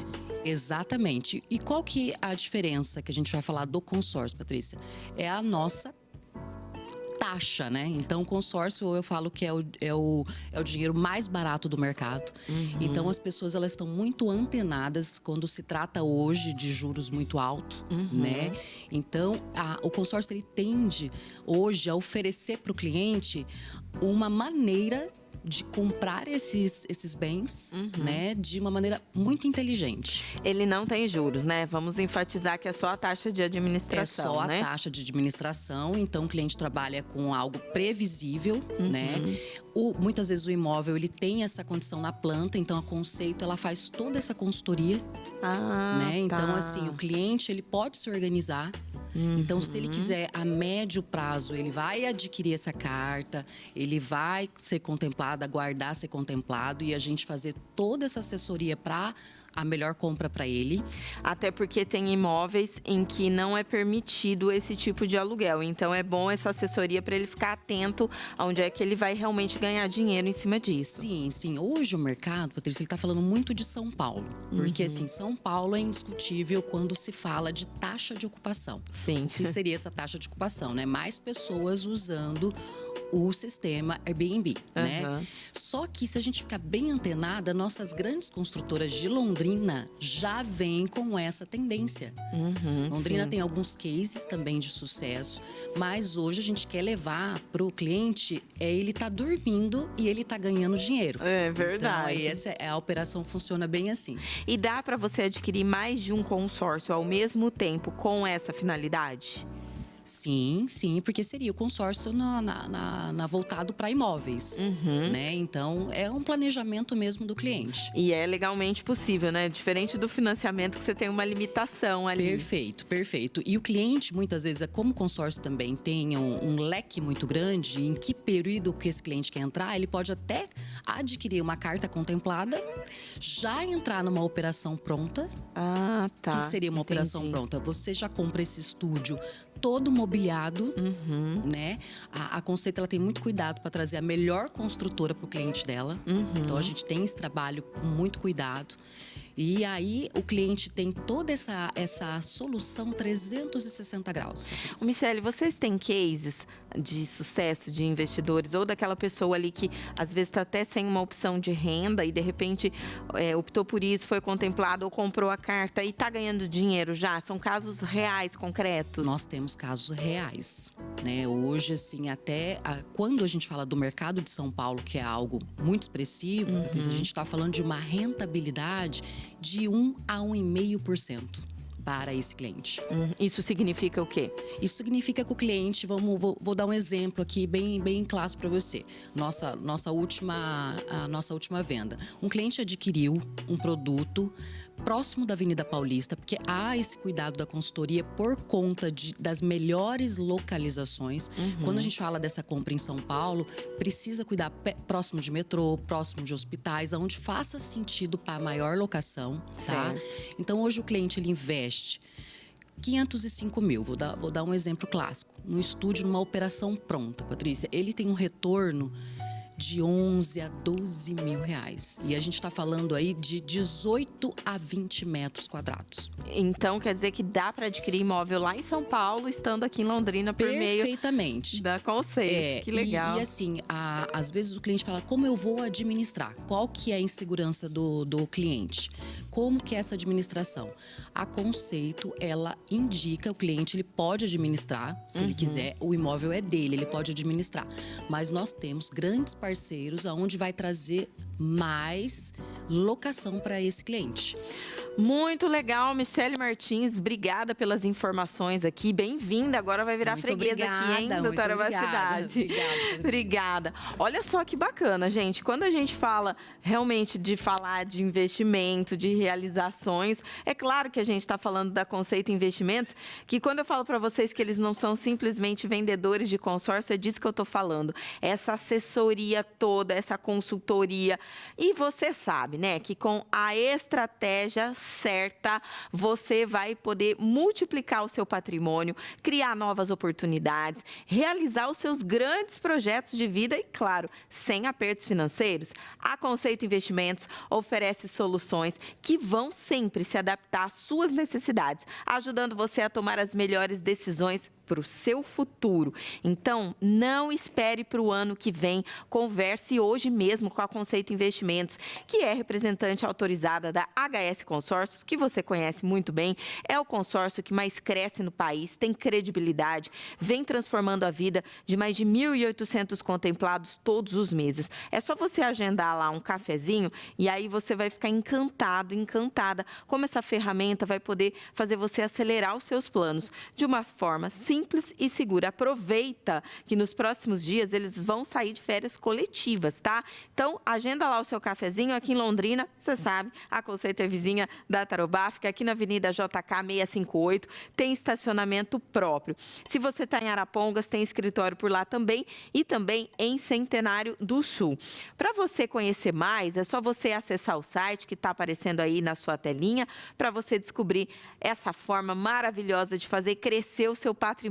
Exatamente. E qual que é a diferença que a gente vai falar do consórcio, Patrícia? É a nossa taxa, né? Então, o consórcio, eu falo que é o dinheiro mais barato do mercado. Então, as pessoas, elas estão muito antenadas quando se trata hoje de juros muito altos, né? Então, o consórcio, ele tende hoje a oferecer para o cliente uma maneira de comprar esses bens, né, de uma maneira muito inteligente. Ele não tem juros, né? Vamos enfatizar que é só a taxa de administração, né? É só a taxa de administração, então o cliente trabalha com algo previsível, né? Muitas vezes o imóvel, ele tem essa condição na planta, então a Conceito, ela faz toda essa consultoria, né? Então, assim, o cliente, ele pode se organizar. Então, se ele quiser a médio prazo, ele vai adquirir essa carta, ele vai ser contemplado, aguardar ser contemplado e a gente fazer toda essa assessoria para a melhor compra para ele. Até porque tem imóveis em que não é permitido esse tipo de aluguel. Então, é bom essa assessoria para ele ficar atento aonde é que ele vai realmente ganhar dinheiro em cima disso. Sim. Hoje o mercado, Patrícia, ele está falando muito de São Paulo. Porque, assim, São Paulo é indiscutível quando se fala de taxa de ocupação. Sim. O que seria essa taxa de ocupação, né? Mais pessoas usando o sistema Airbnb, né? Só que, se a gente ficar bem antenada, nossas grandes construtoras de Londrina já vêm com essa tendência. Londrina tem alguns cases também de sucesso, mas hoje a gente quer levar para o cliente, ele tá dormindo e ele tá ganhando dinheiro. É verdade. Então, essa a operação funciona bem assim. E dá para você adquirir mais de um consórcio ao mesmo tempo com essa finalidade? Sim, porque seria o consórcio voltado para imóveis, né? Então, é um planejamento mesmo do cliente. E é legalmente possível, né? Diferente do financiamento, que você tem uma limitação ali. Perfeito. E o cliente, muitas vezes, como o consórcio também tem um leque muito grande, em que período que esse cliente quer entrar, ele pode até adquirir uma carta contemplada, já entrar numa operação pronta. Ah, tá. O que seria uma operação pronta? Você já compra esse estúdio todo mobiliado, né? A Conceito, ela tem muito cuidado para trazer a melhor construtora para o cliente dela. Então, a gente tem esse trabalho com muito cuidado. E aí, o cliente tem toda essa solução 360 graus. Michele, vocês têm cases de sucesso de investidores ou daquela pessoa ali que às vezes está até sem uma opção de renda e de repente optou por isso, foi contemplado ou comprou a carta e está ganhando dinheiro já? São casos reais, concretos? Nós temos casos reais, né? Hoje, assim, quando a gente fala do mercado de São Paulo, que é algo muito expressivo, Patrícia, a gente está falando de uma rentabilidade de 1 a 1,5%. Para esse cliente. Isso significa o quê? Isso significa que o cliente, vou dar um exemplo aqui bem clássico para você. Nossa última venda. Um cliente adquiriu um produto próximo da Avenida Paulista, porque há esse cuidado da consultoria por conta das melhores localizações. Quando a gente fala dessa compra em São Paulo, precisa cuidar próximo de metrô, próximo de hospitais, onde faça sentido para maior locação, tá? Então, hoje o cliente ele investe 505 mil, vou dar um exemplo clássico. No estúdio, numa operação pronta, Patrícia, ele tem um retorno de 11 a 12 mil reais. E a gente está falando aí de 18 a 20 metros quadrados. Então, quer dizer que dá para adquirir imóvel lá em São Paulo, estando aqui em Londrina por meio... Perfeitamente. Da Conceito, que legal. E assim, às vezes o cliente fala, como eu vou administrar? Qual que é a insegurança do cliente? Como que é essa administração? A Conceito, ela indica, o cliente ele pode administrar, se ele quiser, o imóvel é dele, ele pode administrar. Mas nós temos grandes parceiros aonde vai trazer mais locação para esse cliente. Muito legal, Michele Martins, obrigada pelas informações aqui, bem-vinda, agora vai virar freguesa aqui, hein, do Tarobá Cidade. Obrigada. Olha só que bacana, gente, quando a gente fala realmente de falar de investimento, de realizações, é claro que a gente está falando da Conceito Investimentos, que quando eu falo para vocês que eles não são simplesmente vendedores de consórcio, é disso que eu estou falando, essa assessoria toda, essa consultoria, e você sabe, né, que com a estratégia certa, você vai poder multiplicar o seu patrimônio, criar novas oportunidades, realizar os seus grandes projetos de vida e, claro, sem apertos financeiros. A Conceito Investimentos oferece soluções que vão sempre se adaptar às suas necessidades, ajudando você a tomar as melhores decisões para o seu futuro. Então, não espere para o ano que vem. Converse hoje mesmo com a Conceito Investimentos, que é representante autorizada da HS Consórcios, que você conhece muito bem. É o consórcio que mais cresce no país, tem credibilidade, vem transformando a vida de mais de 1.800 contemplados todos os meses. É só você agendar lá um cafezinho e aí você vai ficar encantado, encantada como essa ferramenta vai poder fazer você acelerar os seus planos de uma forma simples e segura. Aproveita que nos próximos dias eles vão sair de férias coletivas, tá? Então, agenda lá o seu cafezinho aqui em Londrina. Você sabe, a Conceito é vizinha da Tarobá, fica aqui na Avenida JK 658, tem estacionamento próprio. Se você está em Arapongas, tem escritório por lá também e também em Centenário do Sul. Para você conhecer mais, é só você acessar o site que está aparecendo aí na sua telinha para você descobrir essa forma maravilhosa de fazer crescer o seu patrimônio.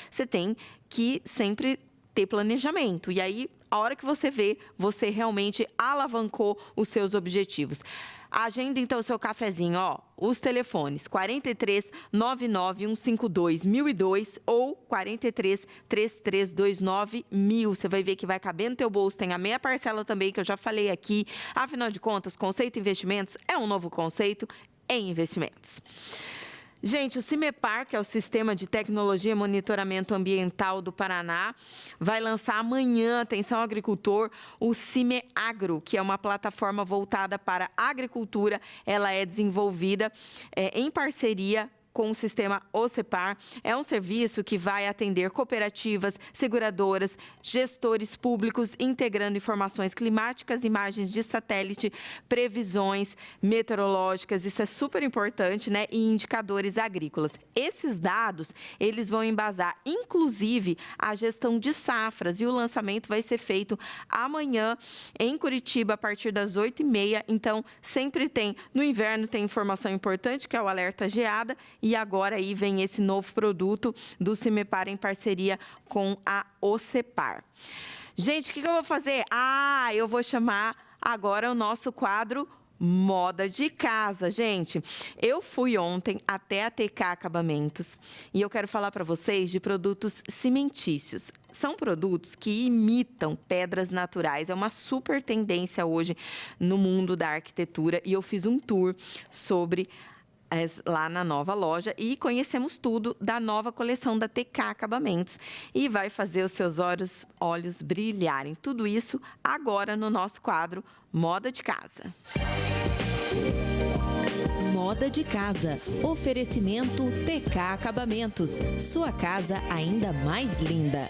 Você tem que sempre ter planejamento. E aí, a hora que você vê, você realmente alavancou os seus objetivos. Agenda então o seu cafezinho, ó. Os telefones 43 99 152 1002 ou 43 3329 1000. Você vai ver que vai caber no teu bolso. Tem a meia parcela também, que eu já falei aqui. Afinal de contas, Conceito Investimentos é um novo conceito em investimentos. Gente, o CIMEPAR, que é o Sistema de Tecnologia e Monitoramento Ambiental do Paraná, vai lançar amanhã, atenção agricultor, o CIMEAGRO, que é uma plataforma voltada para a agricultura. Ela é desenvolvida em parceria com o sistema OCEPAR. É um serviço que vai atender cooperativas, seguradoras, gestores públicos, integrando informações climáticas, imagens de satélite, previsões meteorológicas, isso é super importante, né? E indicadores agrícolas. Esses dados, eles vão embasar, inclusive, a gestão de safras, e o lançamento vai ser feito amanhã em Curitiba, a partir das 8h30. Então, sempre tem, no inverno tem informação importante, que é o alerta geada. E agora aí vem esse novo produto do CIMEPAR em parceria com a OCEPAR. Gente, o que eu vou fazer? Eu vou chamar agora o nosso quadro moda de casa, gente. Eu fui ontem até a TK Acabamentos e eu quero falar para vocês de produtos cimentícios. São produtos que imitam pedras naturais. É uma super tendência hoje no mundo da arquitetura e eu fiz um tour sobre lá na nova loja e conhecemos tudo da nova coleção da TK Acabamentos e vai fazer os seus olhos brilharem. Tudo isso agora no nosso quadro Moda de Casa. Moda de Casa. Oferecimento TK Acabamentos. Sua casa ainda mais linda.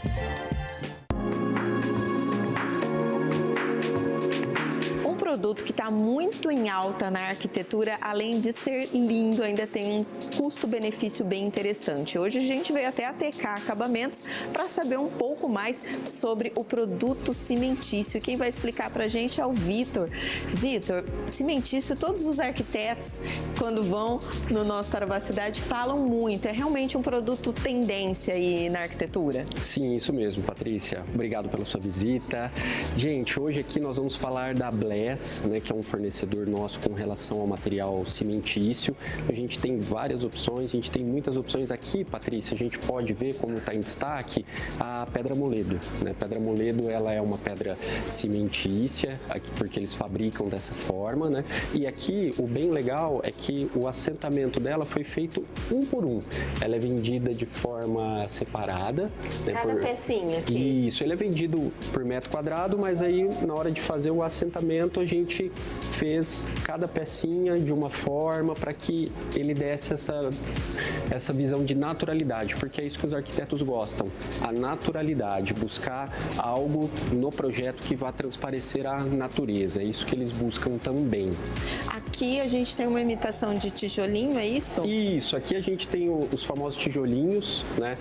Um produto que está muito em alta na arquitetura, além de ser lindo, ainda tem um custo-benefício bem interessante. Hoje a gente veio até a TK Acabamentos para saber um pouco mais sobre o produto cimentício. Quem vai explicar para a gente é o Vitor. Vitor, cimentício, todos os arquitetos, quando vão no nosso Tarobá Cidade, falam muito. É realmente um produto tendência aí na arquitetura? Sim, isso mesmo, Patrícia. Obrigado pela sua visita. Gente, hoje aqui nós vamos falar da Bless, né, que é um fornecedor nosso com relação ao material cimentício. A gente tem várias opções, a gente tem muitas opções aqui, Patrícia. A gente pode ver como está em destaque a pedra moledo, né? Pedra moledo, ela é uma pedra cimentícia, porque eles fabricam dessa forma, né? E aqui o bem legal é que o assentamento dela foi feito um por um. Ela é vendida de forma separada, né? Cada pecinha aqui. Isso, ele é vendido por metro quadrado, mas aí na hora de fazer o assentamento a gente fez cada pecinha de uma forma para que ele desse essa visão de naturalidade, porque é isso que os arquitetos gostam, a naturalidade, buscar algo no projeto que vá transparecer a natureza, é isso que eles buscam também. Aqui a gente tem uma imitação de tijolinho, é isso? Isso, aqui a gente tem os famosos tijolinhos, né,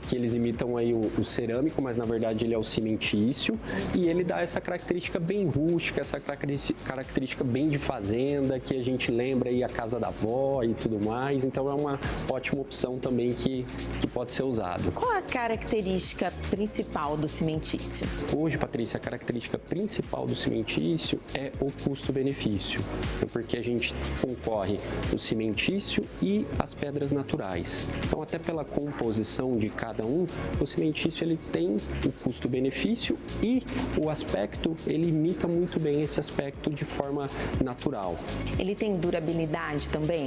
que eles imitam aí o cerâmico, mas na verdade ele é o cimentício e ele dá essa característica bem rústica, essa característica bem de fazenda, que a gente lembra aí a casa da avó e tudo mais, então é uma ótima opção também que pode ser usado. Qual a característica principal do cimentício? Hoje, Patrícia, a característica principal do cimentício é o custo-benefício, porque a gente concorre o cimentício e as pedras naturais. Então, até pela composição de cada um, o cimentício ele tem o custo-benefício e o aspecto, ele imita muito bem esse aspecto de forma natural. Ele tem durabilidade também?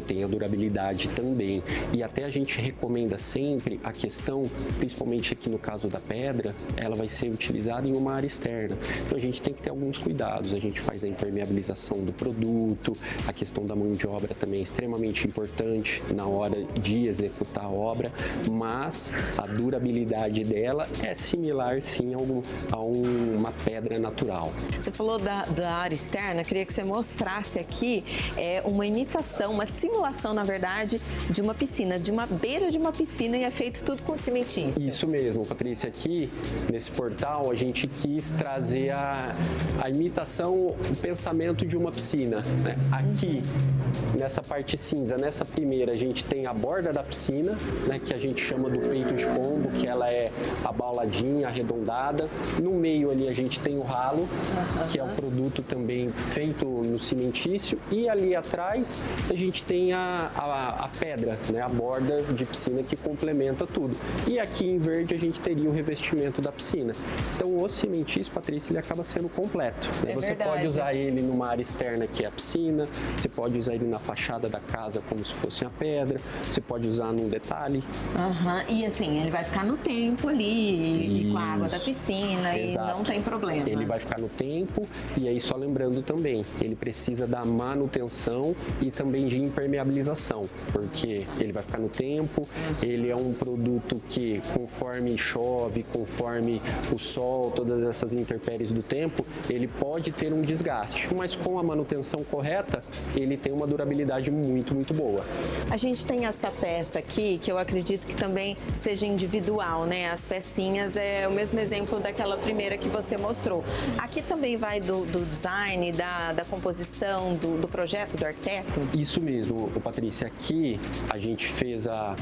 Tem a durabilidade também. E até a gente recomenda sempre a questão, principalmente aqui no caso da pedra, ela vai ser utilizada em uma área externa. Então a gente tem que ter alguns cuidados. A gente faz a impermeabilização do produto, a questão da mão de obra também é extremamente importante na hora de executar a obra, mas a durabilidade dela é similar sim a uma pedra natural. Você falou da área externa, queria que você mostrasse aqui uma imitação, uma simulação, na verdade, de uma piscina, de uma beira de uma piscina, e é feito tudo com cimentício. Isso mesmo, Patrícia. Aqui, nesse portal, a gente quis trazer a imitação, o pensamento de uma piscina, né? Aqui, nessa parte cinza, nessa primeira, a gente tem a borda da piscina, né, que a gente chama do peito de pombo, que ela é abauladinha, arredondada. No meio ali a gente tem o ralo, que é um produto também feito no cimentício, e ali atrás a gente tem a pedra, né, a borda de piscina que complementa tudo. E aqui em verde a gente teria o revestimento da piscina. Então o cimentício, Patrícia, ele acaba sendo completo, né? Você pode usar ele numa área externa, que é a piscina, você pode usar ele na fachada da casa como se fosse a pedra, você pode usar num detalhe. E assim, ele vai ficar no tempo ali, e com a água da piscina. Exato. E não tem problema. Ele vai ficar no tempo, e aí só lembrando também, ele precisa da manutenção e também de impermeabilização, porque ele vai ficar no tempo, ele é um produto que conforme chove, conforme o sol, todas essas intempéries do tempo, ele pode ter um desgaste, mas com a manutenção correta, ele tem uma durabilidade muito, muito boa. A gente tem essa peça aqui, que eu acredito que também seja individual, né? As pecinhas é o mesmo exemplo daquela primeira que você mostrou. Aqui também vai do design, da composição, do projeto do arquiteto? Isso mesmo, Patrícia. Aqui a gente fez a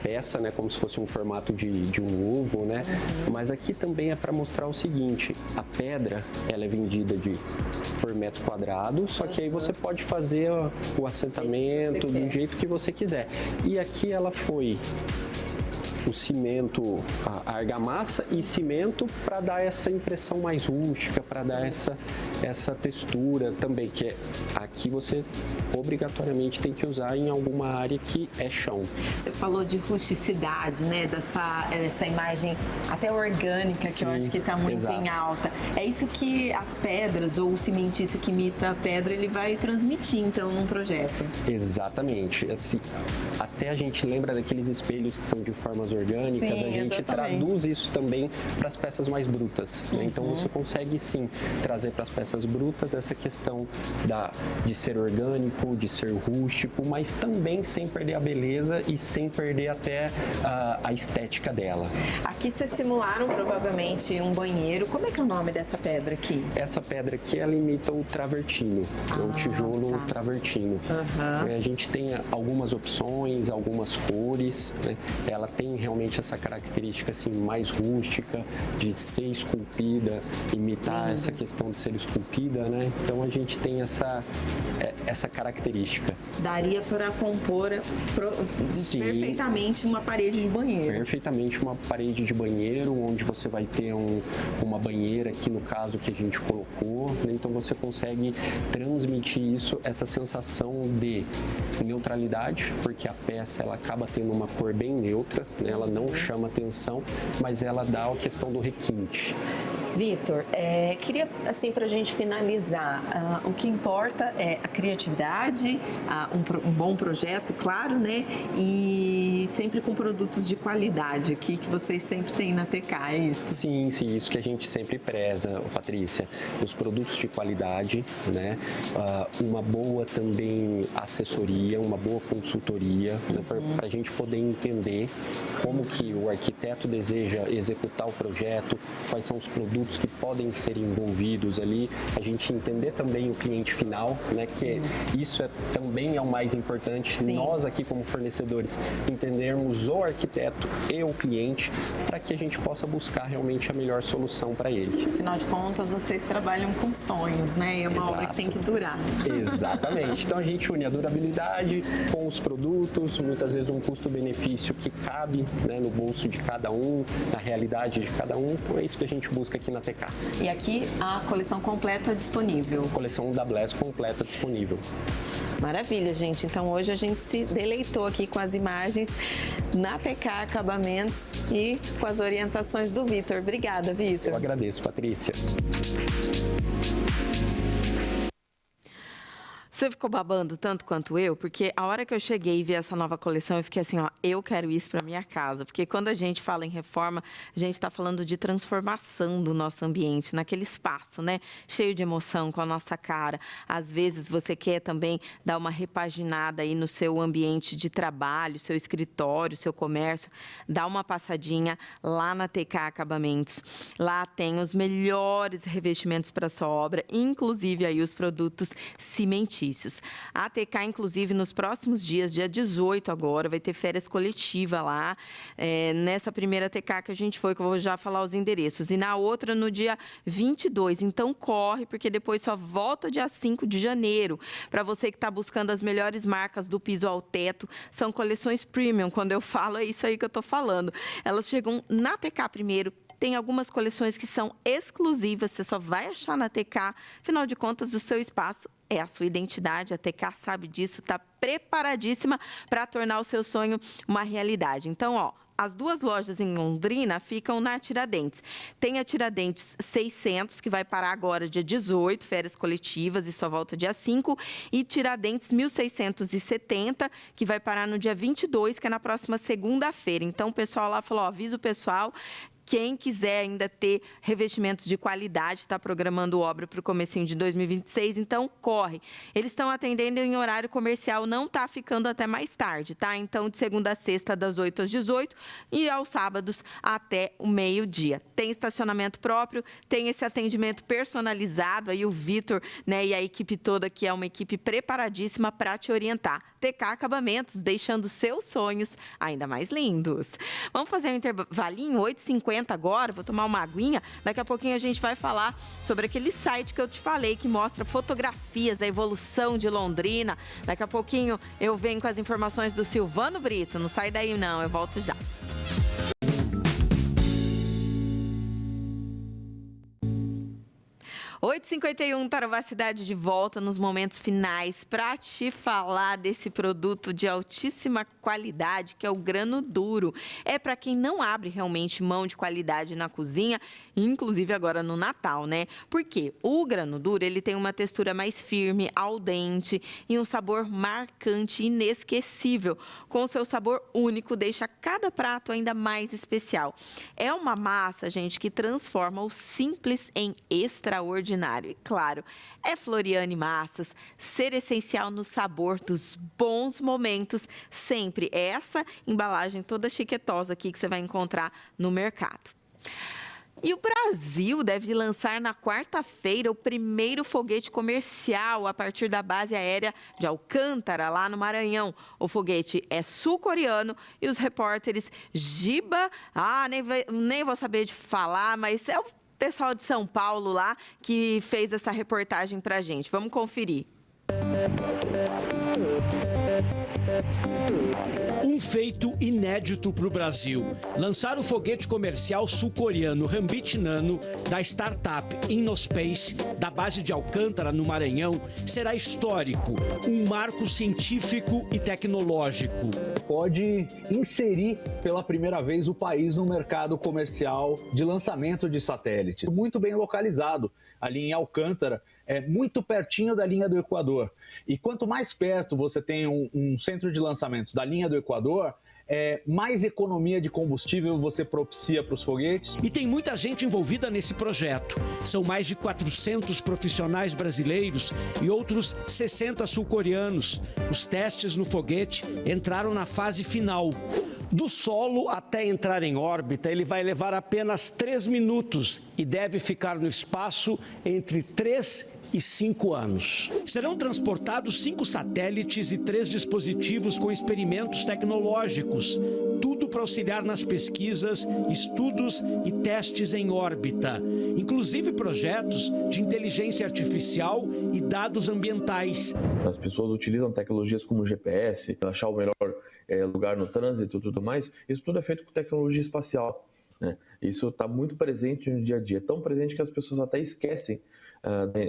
peça, né, como se fosse um formato de um ovo, né? Mas aqui também é para mostrar o seguinte: a pedra, ela é vendida de por metro quadrado, só que aí você pode fazer o assentamento do jeito que você quiser. E aqui ela foi o cimento, a argamassa e cimento para dar essa impressão mais rústica, para dar essa textura também, que aqui você obrigatoriamente tem que usar em alguma área que é chão. Você falou de rusticidade, né? Dessa imagem até orgânica, que eu acho que está muito em alta. É isso que as pedras ou o cimentício que imita a pedra, ele vai transmitir, então, num projeto. Exatamente. Assim, até a gente lembra daqueles espelhos que são de formas orgânicas, a gente traduz isso também para as peças mais brutas. Né? Então, você consegue, sim, trazer para as peças brutas essa questão de ser orgânico, de ser rústico, mas também sem perder a beleza e sem perder até a estética dela. Aqui vocês simularam provavelmente um banheiro. Como é que é o nome dessa pedra aqui? Essa pedra aqui, ela imita o travertino, o tijolo travertino. A gente tem algumas opções, algumas cores, né? Ela tem realmente essa característica assim, mais rústica, de ser esculpida, imitar essa questão de ser esculpida, né? Então a gente tem essa característica. Daria para compor perfeitamente uma parede de banheiro. Perfeitamente uma parede de banheiro, onde você vai ter uma banheira aqui no caso que a gente colocou, né? Então você consegue transmitir isso, essa sensação de neutralidade, porque a peça ela acaba tendo uma cor bem neutra, né? Ela não chama atenção, mas ela dá a questão do requinte. Vitor, queria, assim, para a gente finalizar, o que importa é a criatividade, um bom projeto, claro, né? E sempre com produtos de qualidade aqui, que vocês sempre têm na TK, é isso? Sim, isso que a gente sempre preza, Patrícia. Os produtos de qualidade, né? Uma boa também assessoria, uma boa consultoria, né? Para a gente poder entender como que o arquiteto deseja executar o projeto, quais são os produtos que podem ser envolvidos ali, a gente entender também o cliente final, né? Que isso também é o mais importante. Nós aqui como fornecedores entendermos o arquiteto e o cliente para que a gente possa buscar realmente a melhor solução para ele. Afinal de contas, vocês trabalham com sonhos, né? É uma obra que tem que durar. Exatamente. Então a gente une a durabilidade com os produtos, muitas vezes um custo-benefício que cabe, né, no bolso de cada um, na realidade de cada um. Então é isso que a gente busca aqui na TK. E aqui a coleção completa disponível. Coleção da Bless completa disponível. Maravilha, gente. Então hoje a gente se deleitou aqui com as imagens na TK Acabamentos e com as orientações do Vitor. Obrigada, Vitor. Eu agradeço, Patrícia. Você ficou babando tanto quanto eu? Porque a hora que eu cheguei e vi essa nova coleção, eu fiquei assim, ó, eu quero isso para minha casa. Porque quando a gente fala em reforma, a gente está falando de transformação do nosso ambiente, naquele espaço, né? Cheio de emoção, com a nossa cara. Às vezes você quer também dar uma repaginada aí no seu ambiente de trabalho, seu escritório, seu comércio. Dá uma passadinha lá na TK Acabamentos. Lá tem os melhores revestimentos para sua obra, inclusive aí os produtos cimentícios. A TK, inclusive, nos próximos dias, dia 18 agora, vai ter férias coletiva lá, nessa primeira TK que a gente foi, que eu vou já falar os endereços, e na outra no dia 22. Então, corre, porque depois só volta dia 5 de janeiro. Para você que está buscando as melhores marcas do piso ao teto, são coleções premium. Quando eu falo, é isso aí que eu estou falando. Elas chegam na TK primeiro. Tem algumas coleções que são exclusivas, você só vai achar na TK. Afinal de contas, o seu espaço é a sua identidade. A TK sabe disso, está preparadíssima para tornar o seu sonho uma realidade. Então, ó, as duas lojas em Londrina ficam na Tiradentes. Tem a Tiradentes 600, que vai parar agora dia 18, férias coletivas, e só volta dia 5. E Tiradentes 1670, que vai parar no dia 22, que é na próxima segunda-feira. Então, o pessoal lá falou, ó, avisa o pessoal. Quem quiser ainda ter revestimentos de qualidade, está programando obra para o comecinho de 2026, então corre. Eles estão atendendo em horário comercial, não está ficando até mais tarde, tá? Então, de segunda a sexta, das 8 às 18 e aos sábados até o meio-dia. Tem estacionamento próprio, tem esse atendimento personalizado, aí o Vitor, né, e a equipe toda, que é uma equipe preparadíssima para te orientar. TK Acabamentos, deixando seus sonhos ainda mais lindos. Vamos fazer um intervalinho, 8h50. aguenta agora, vou tomar uma aguinha. Daqui a pouquinho a gente vai falar sobre aquele site que eu te falei, que mostra fotografias da evolução de Londrina. Daqui a pouquinho eu venho com as informações do Silvano Brito. Não sai daí não, eu volto já. 8h51, Tarobá Cidade de volta nos momentos finais para te falar desse produto de altíssima qualidade, que é o grano duro. É para quem não abre realmente mão de qualidade na cozinha, inclusive agora no Natal, né? Porque o grano duro, ele tem uma textura mais firme, al dente e um sabor marcante, inesquecível. Com seu sabor único, deixa cada prato ainda mais especial. É uma massa, gente, que transforma o simples em extraordinário. E claro, é Floriane Massas, ser essencial no sabor dos bons momentos, sempre. É essa embalagem toda chiquetosa aqui que você vai encontrar no mercado. E o Brasil deve lançar na quarta-feira o primeiro foguete comercial a partir da base aérea de Alcântara, lá no Maranhão. O foguete é sul-coreano e os repórteres Giba, nem vou saber de falar, mas é o pessoal de São Paulo lá que fez essa reportagem pra gente. Vamos conferir. Um feito inédito para o Brasil. Lançar o foguete comercial sul-coreano Rambit Nano da startup InnoSpace, da base de Alcântara, no Maranhão, será histórico, um marco científico e tecnológico. Pode inserir pela primeira vez o país no mercado comercial de lançamento de satélites. Muito bem localizado, ali em Alcântara, muito pertinho da linha do Equador. E quanto mais perto você tem um centro de lançamentos da linha do Equador, mais economia de combustível você propicia para os foguetes. E tem muita gente envolvida nesse projeto. São mais de 400 profissionais brasileiros e outros 60 sul-coreanos. Os testes no foguete entraram na fase final. Do solo até entrar em órbita, ele vai levar apenas 3 minutos e deve ficar no espaço entre 3 e 5 anos. Serão transportados 5 satélites e 3 dispositivos com experimentos tecnológicos, tudo para auxiliar nas pesquisas, estudos e testes em órbita, inclusive projetos de inteligência artificial e dados ambientais. As pessoas utilizam tecnologias como GPS, achar o melhor lugar no trânsito e tudo mais. Isso tudo é feito com tecnologia espacial, né? Isso está muito presente no dia a dia, tão presente que as pessoas até esquecem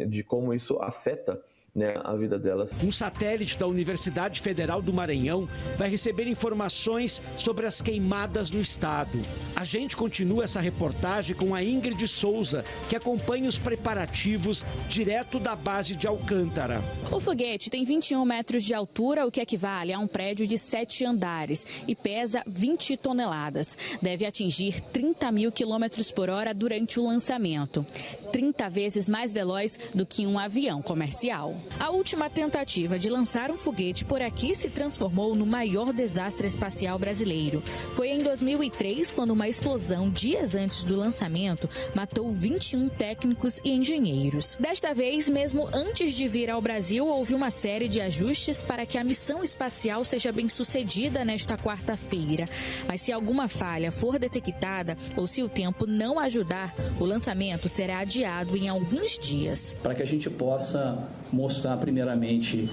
de como isso afeta, né, a vida delas. Um satélite da Universidade Federal do Maranhão vai receber informações sobre as queimadas no estado. A gente continua essa reportagem com a Ingrid Souza, que acompanha os preparativos direto da base de Alcântara. O foguete tem 21 metros de altura, o que equivale a um prédio de 7 andares e pesa 20 toneladas. Deve atingir 30 mil quilômetros por hora durante o lançamento. 30 vezes mais veloz do que um avião comercial. A última tentativa de lançar um foguete por aqui se transformou no maior desastre espacial brasileiro. Foi em 2003, quando uma explosão, dias antes do lançamento, matou 21 técnicos e engenheiros. Desta vez, mesmo antes de vir ao Brasil, houve uma série de ajustes para que a missão espacial seja bem sucedida nesta quarta-feira. Mas se alguma falha for detectada ou se o tempo não ajudar, o lançamento será adiado em alguns dias. Para que a gente possa mostrar primeiramente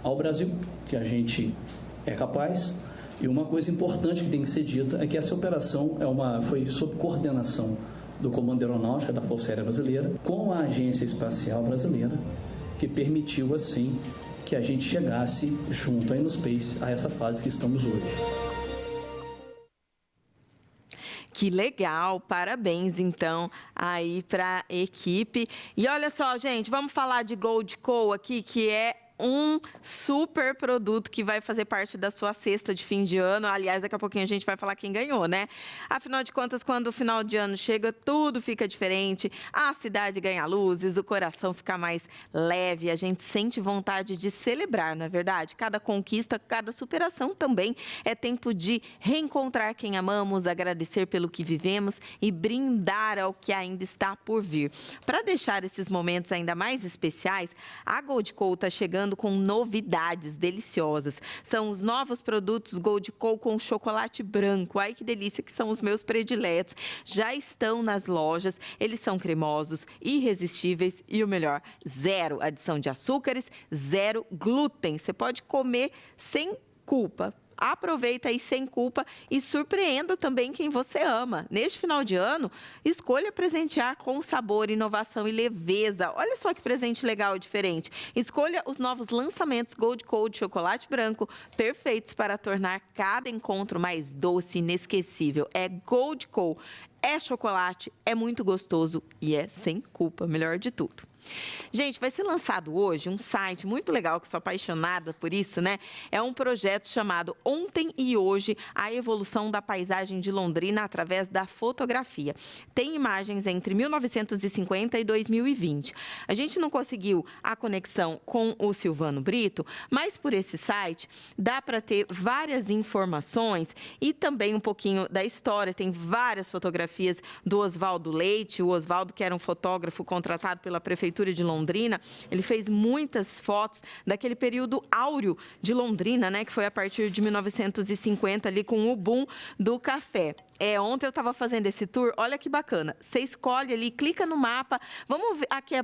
ao Brasil que a gente é capaz. E uma coisa importante que tem que ser dita é que essa operação foi sob coordenação do Comando Aeronáutica da Força Aérea Brasileira com a Agência Espacial Brasileira, que permitiu assim que a gente chegasse junto à InnoSpace a essa fase que estamos hoje. Que legal, parabéns então aí para a equipe. E olha só, gente, vamos falar de Goldco aqui, que é um super produto que vai fazer parte da sua cesta de fim de ano. Aliás, daqui a pouquinho a gente vai falar quem ganhou, né? Afinal de contas, quando o final de ano chega, tudo fica diferente. A cidade ganha luzes, o coração fica mais leve, a gente sente vontade de celebrar, não é verdade? Cada conquista, cada superação também é tempo de reencontrar quem amamos, agradecer pelo que vivemos e brindar ao que ainda está por vir. Para deixar esses momentos ainda mais especiais, a Goldco está chegando chegando com novidades deliciosas. São os novos produtos Gold Co com chocolate branco. Ai, que delícia, que são os meus prediletos. Já estão nas lojas, eles são cremosos, irresistíveis e o melhor, zero adição de açúcares, zero glúten. Você pode comer sem culpa. Aproveita aí sem culpa e surpreenda também quem você ama. Neste final de ano, escolha presentear com sabor, inovação e leveza. Olha só que presente legal e diferente. Escolha os novos lançamentos Gold Co de chocolate branco, perfeitos para tornar cada encontro mais doce e inesquecível. É Gold Co. É chocolate, é muito gostoso e é sem culpa, melhor de tudo. Gente, vai ser lançado hoje um site muito legal, que sou apaixonada por isso, né? É um projeto chamado Ontem e Hoje, a evolução da paisagem de Londrina através da fotografia. Tem imagens entre 1950 e 2020. A gente não conseguiu a conexão com o Silvano Brito, mas por esse site dá para ter várias informações e também um pouquinho da história. Tem várias fotografias do Oswaldo Leite, o Oswaldo, que era um fotógrafo contratado pela Prefeitura de Londrina. Ele fez muitas fotos daquele período áureo de Londrina, né, que foi a partir de 1950, ali com o boom do café. Ontem eu estava fazendo esse tour, olha que bacana. Você escolhe ali, clica no mapa, vamos ver, aqui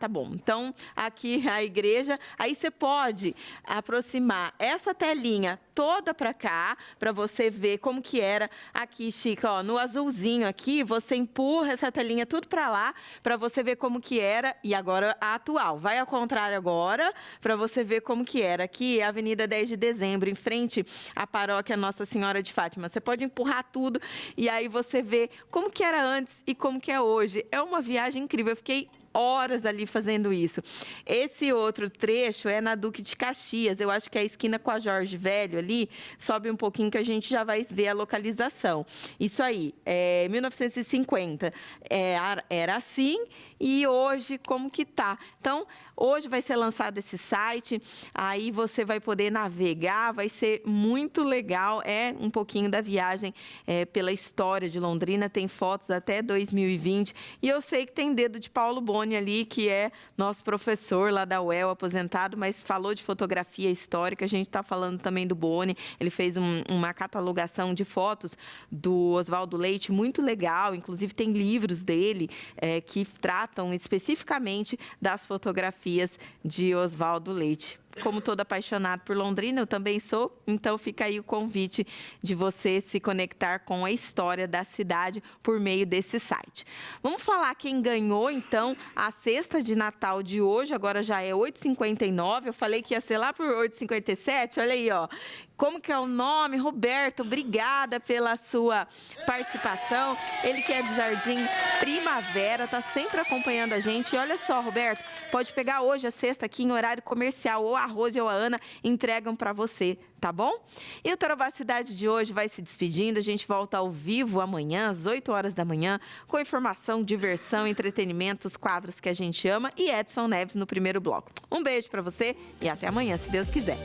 tá bom. Então, aqui a igreja, aí você pode aproximar essa telinha toda para cá, para você ver como que era aqui, Chica, ó, no azulzinho aqui, você empurra essa telinha tudo para lá, para você ver como que era, e agora a atual. Vai ao contrário agora, para você ver como que era. Aqui é a Avenida 10 de Dezembro, em frente à paróquia Nossa Senhora de Fátima. Você pode empurrar tudo e aí você vê como que era antes e como que é hoje. É uma viagem incrível. Eu fiquei horas ali fazendo isso. Esse outro trecho é na Duque de Caxias. Eu acho que é a esquina com a Jorge Velho ali. Sobe um pouquinho que a gente já vai ver a localização. Isso aí, 1950 era assim, e hoje como que tá? Então, hoje vai ser lançado esse site, aí você vai poder navegar, vai ser muito legal. É um pouquinho da viagem pela história de Londrina, tem fotos até 2020, e eu sei que tem dedo de Paulo Boni ali, que é nosso professor lá da UEL, aposentado, mas falou de fotografia histórica. A gente está falando também do Boni. Ele fez uma catalogação de fotos do Oswaldo Leite muito legal, inclusive tem livros dele que tratam especificamente das fotografias de Oswaldo Leite. Como todo apaixonado por Londrina, eu também sou, então fica aí o convite de você se conectar com a história da cidade por meio desse site. Vamos falar quem ganhou, então, a cesta de Natal de hoje. Agora já é 8h59, eu falei que ia ser lá por 8h57, olha aí, ó. Como que é o nome? Roberto, obrigada pela sua participação. Ele que é de Jardim Primavera, está sempre acompanhando a gente. E olha só, Roberto, pode pegar hoje a cesta aqui em horário comercial, ou a Rose ou a Ana entregam para você, tá bom? E o Tarobá Cidade de hoje vai se despedindo. A gente volta ao vivo amanhã, às 8 horas da manhã, com informação, diversão, entretenimento, os quadros que a gente ama, e Edson Neves no primeiro bloco. Um beijo para você e até amanhã, se Deus quiser.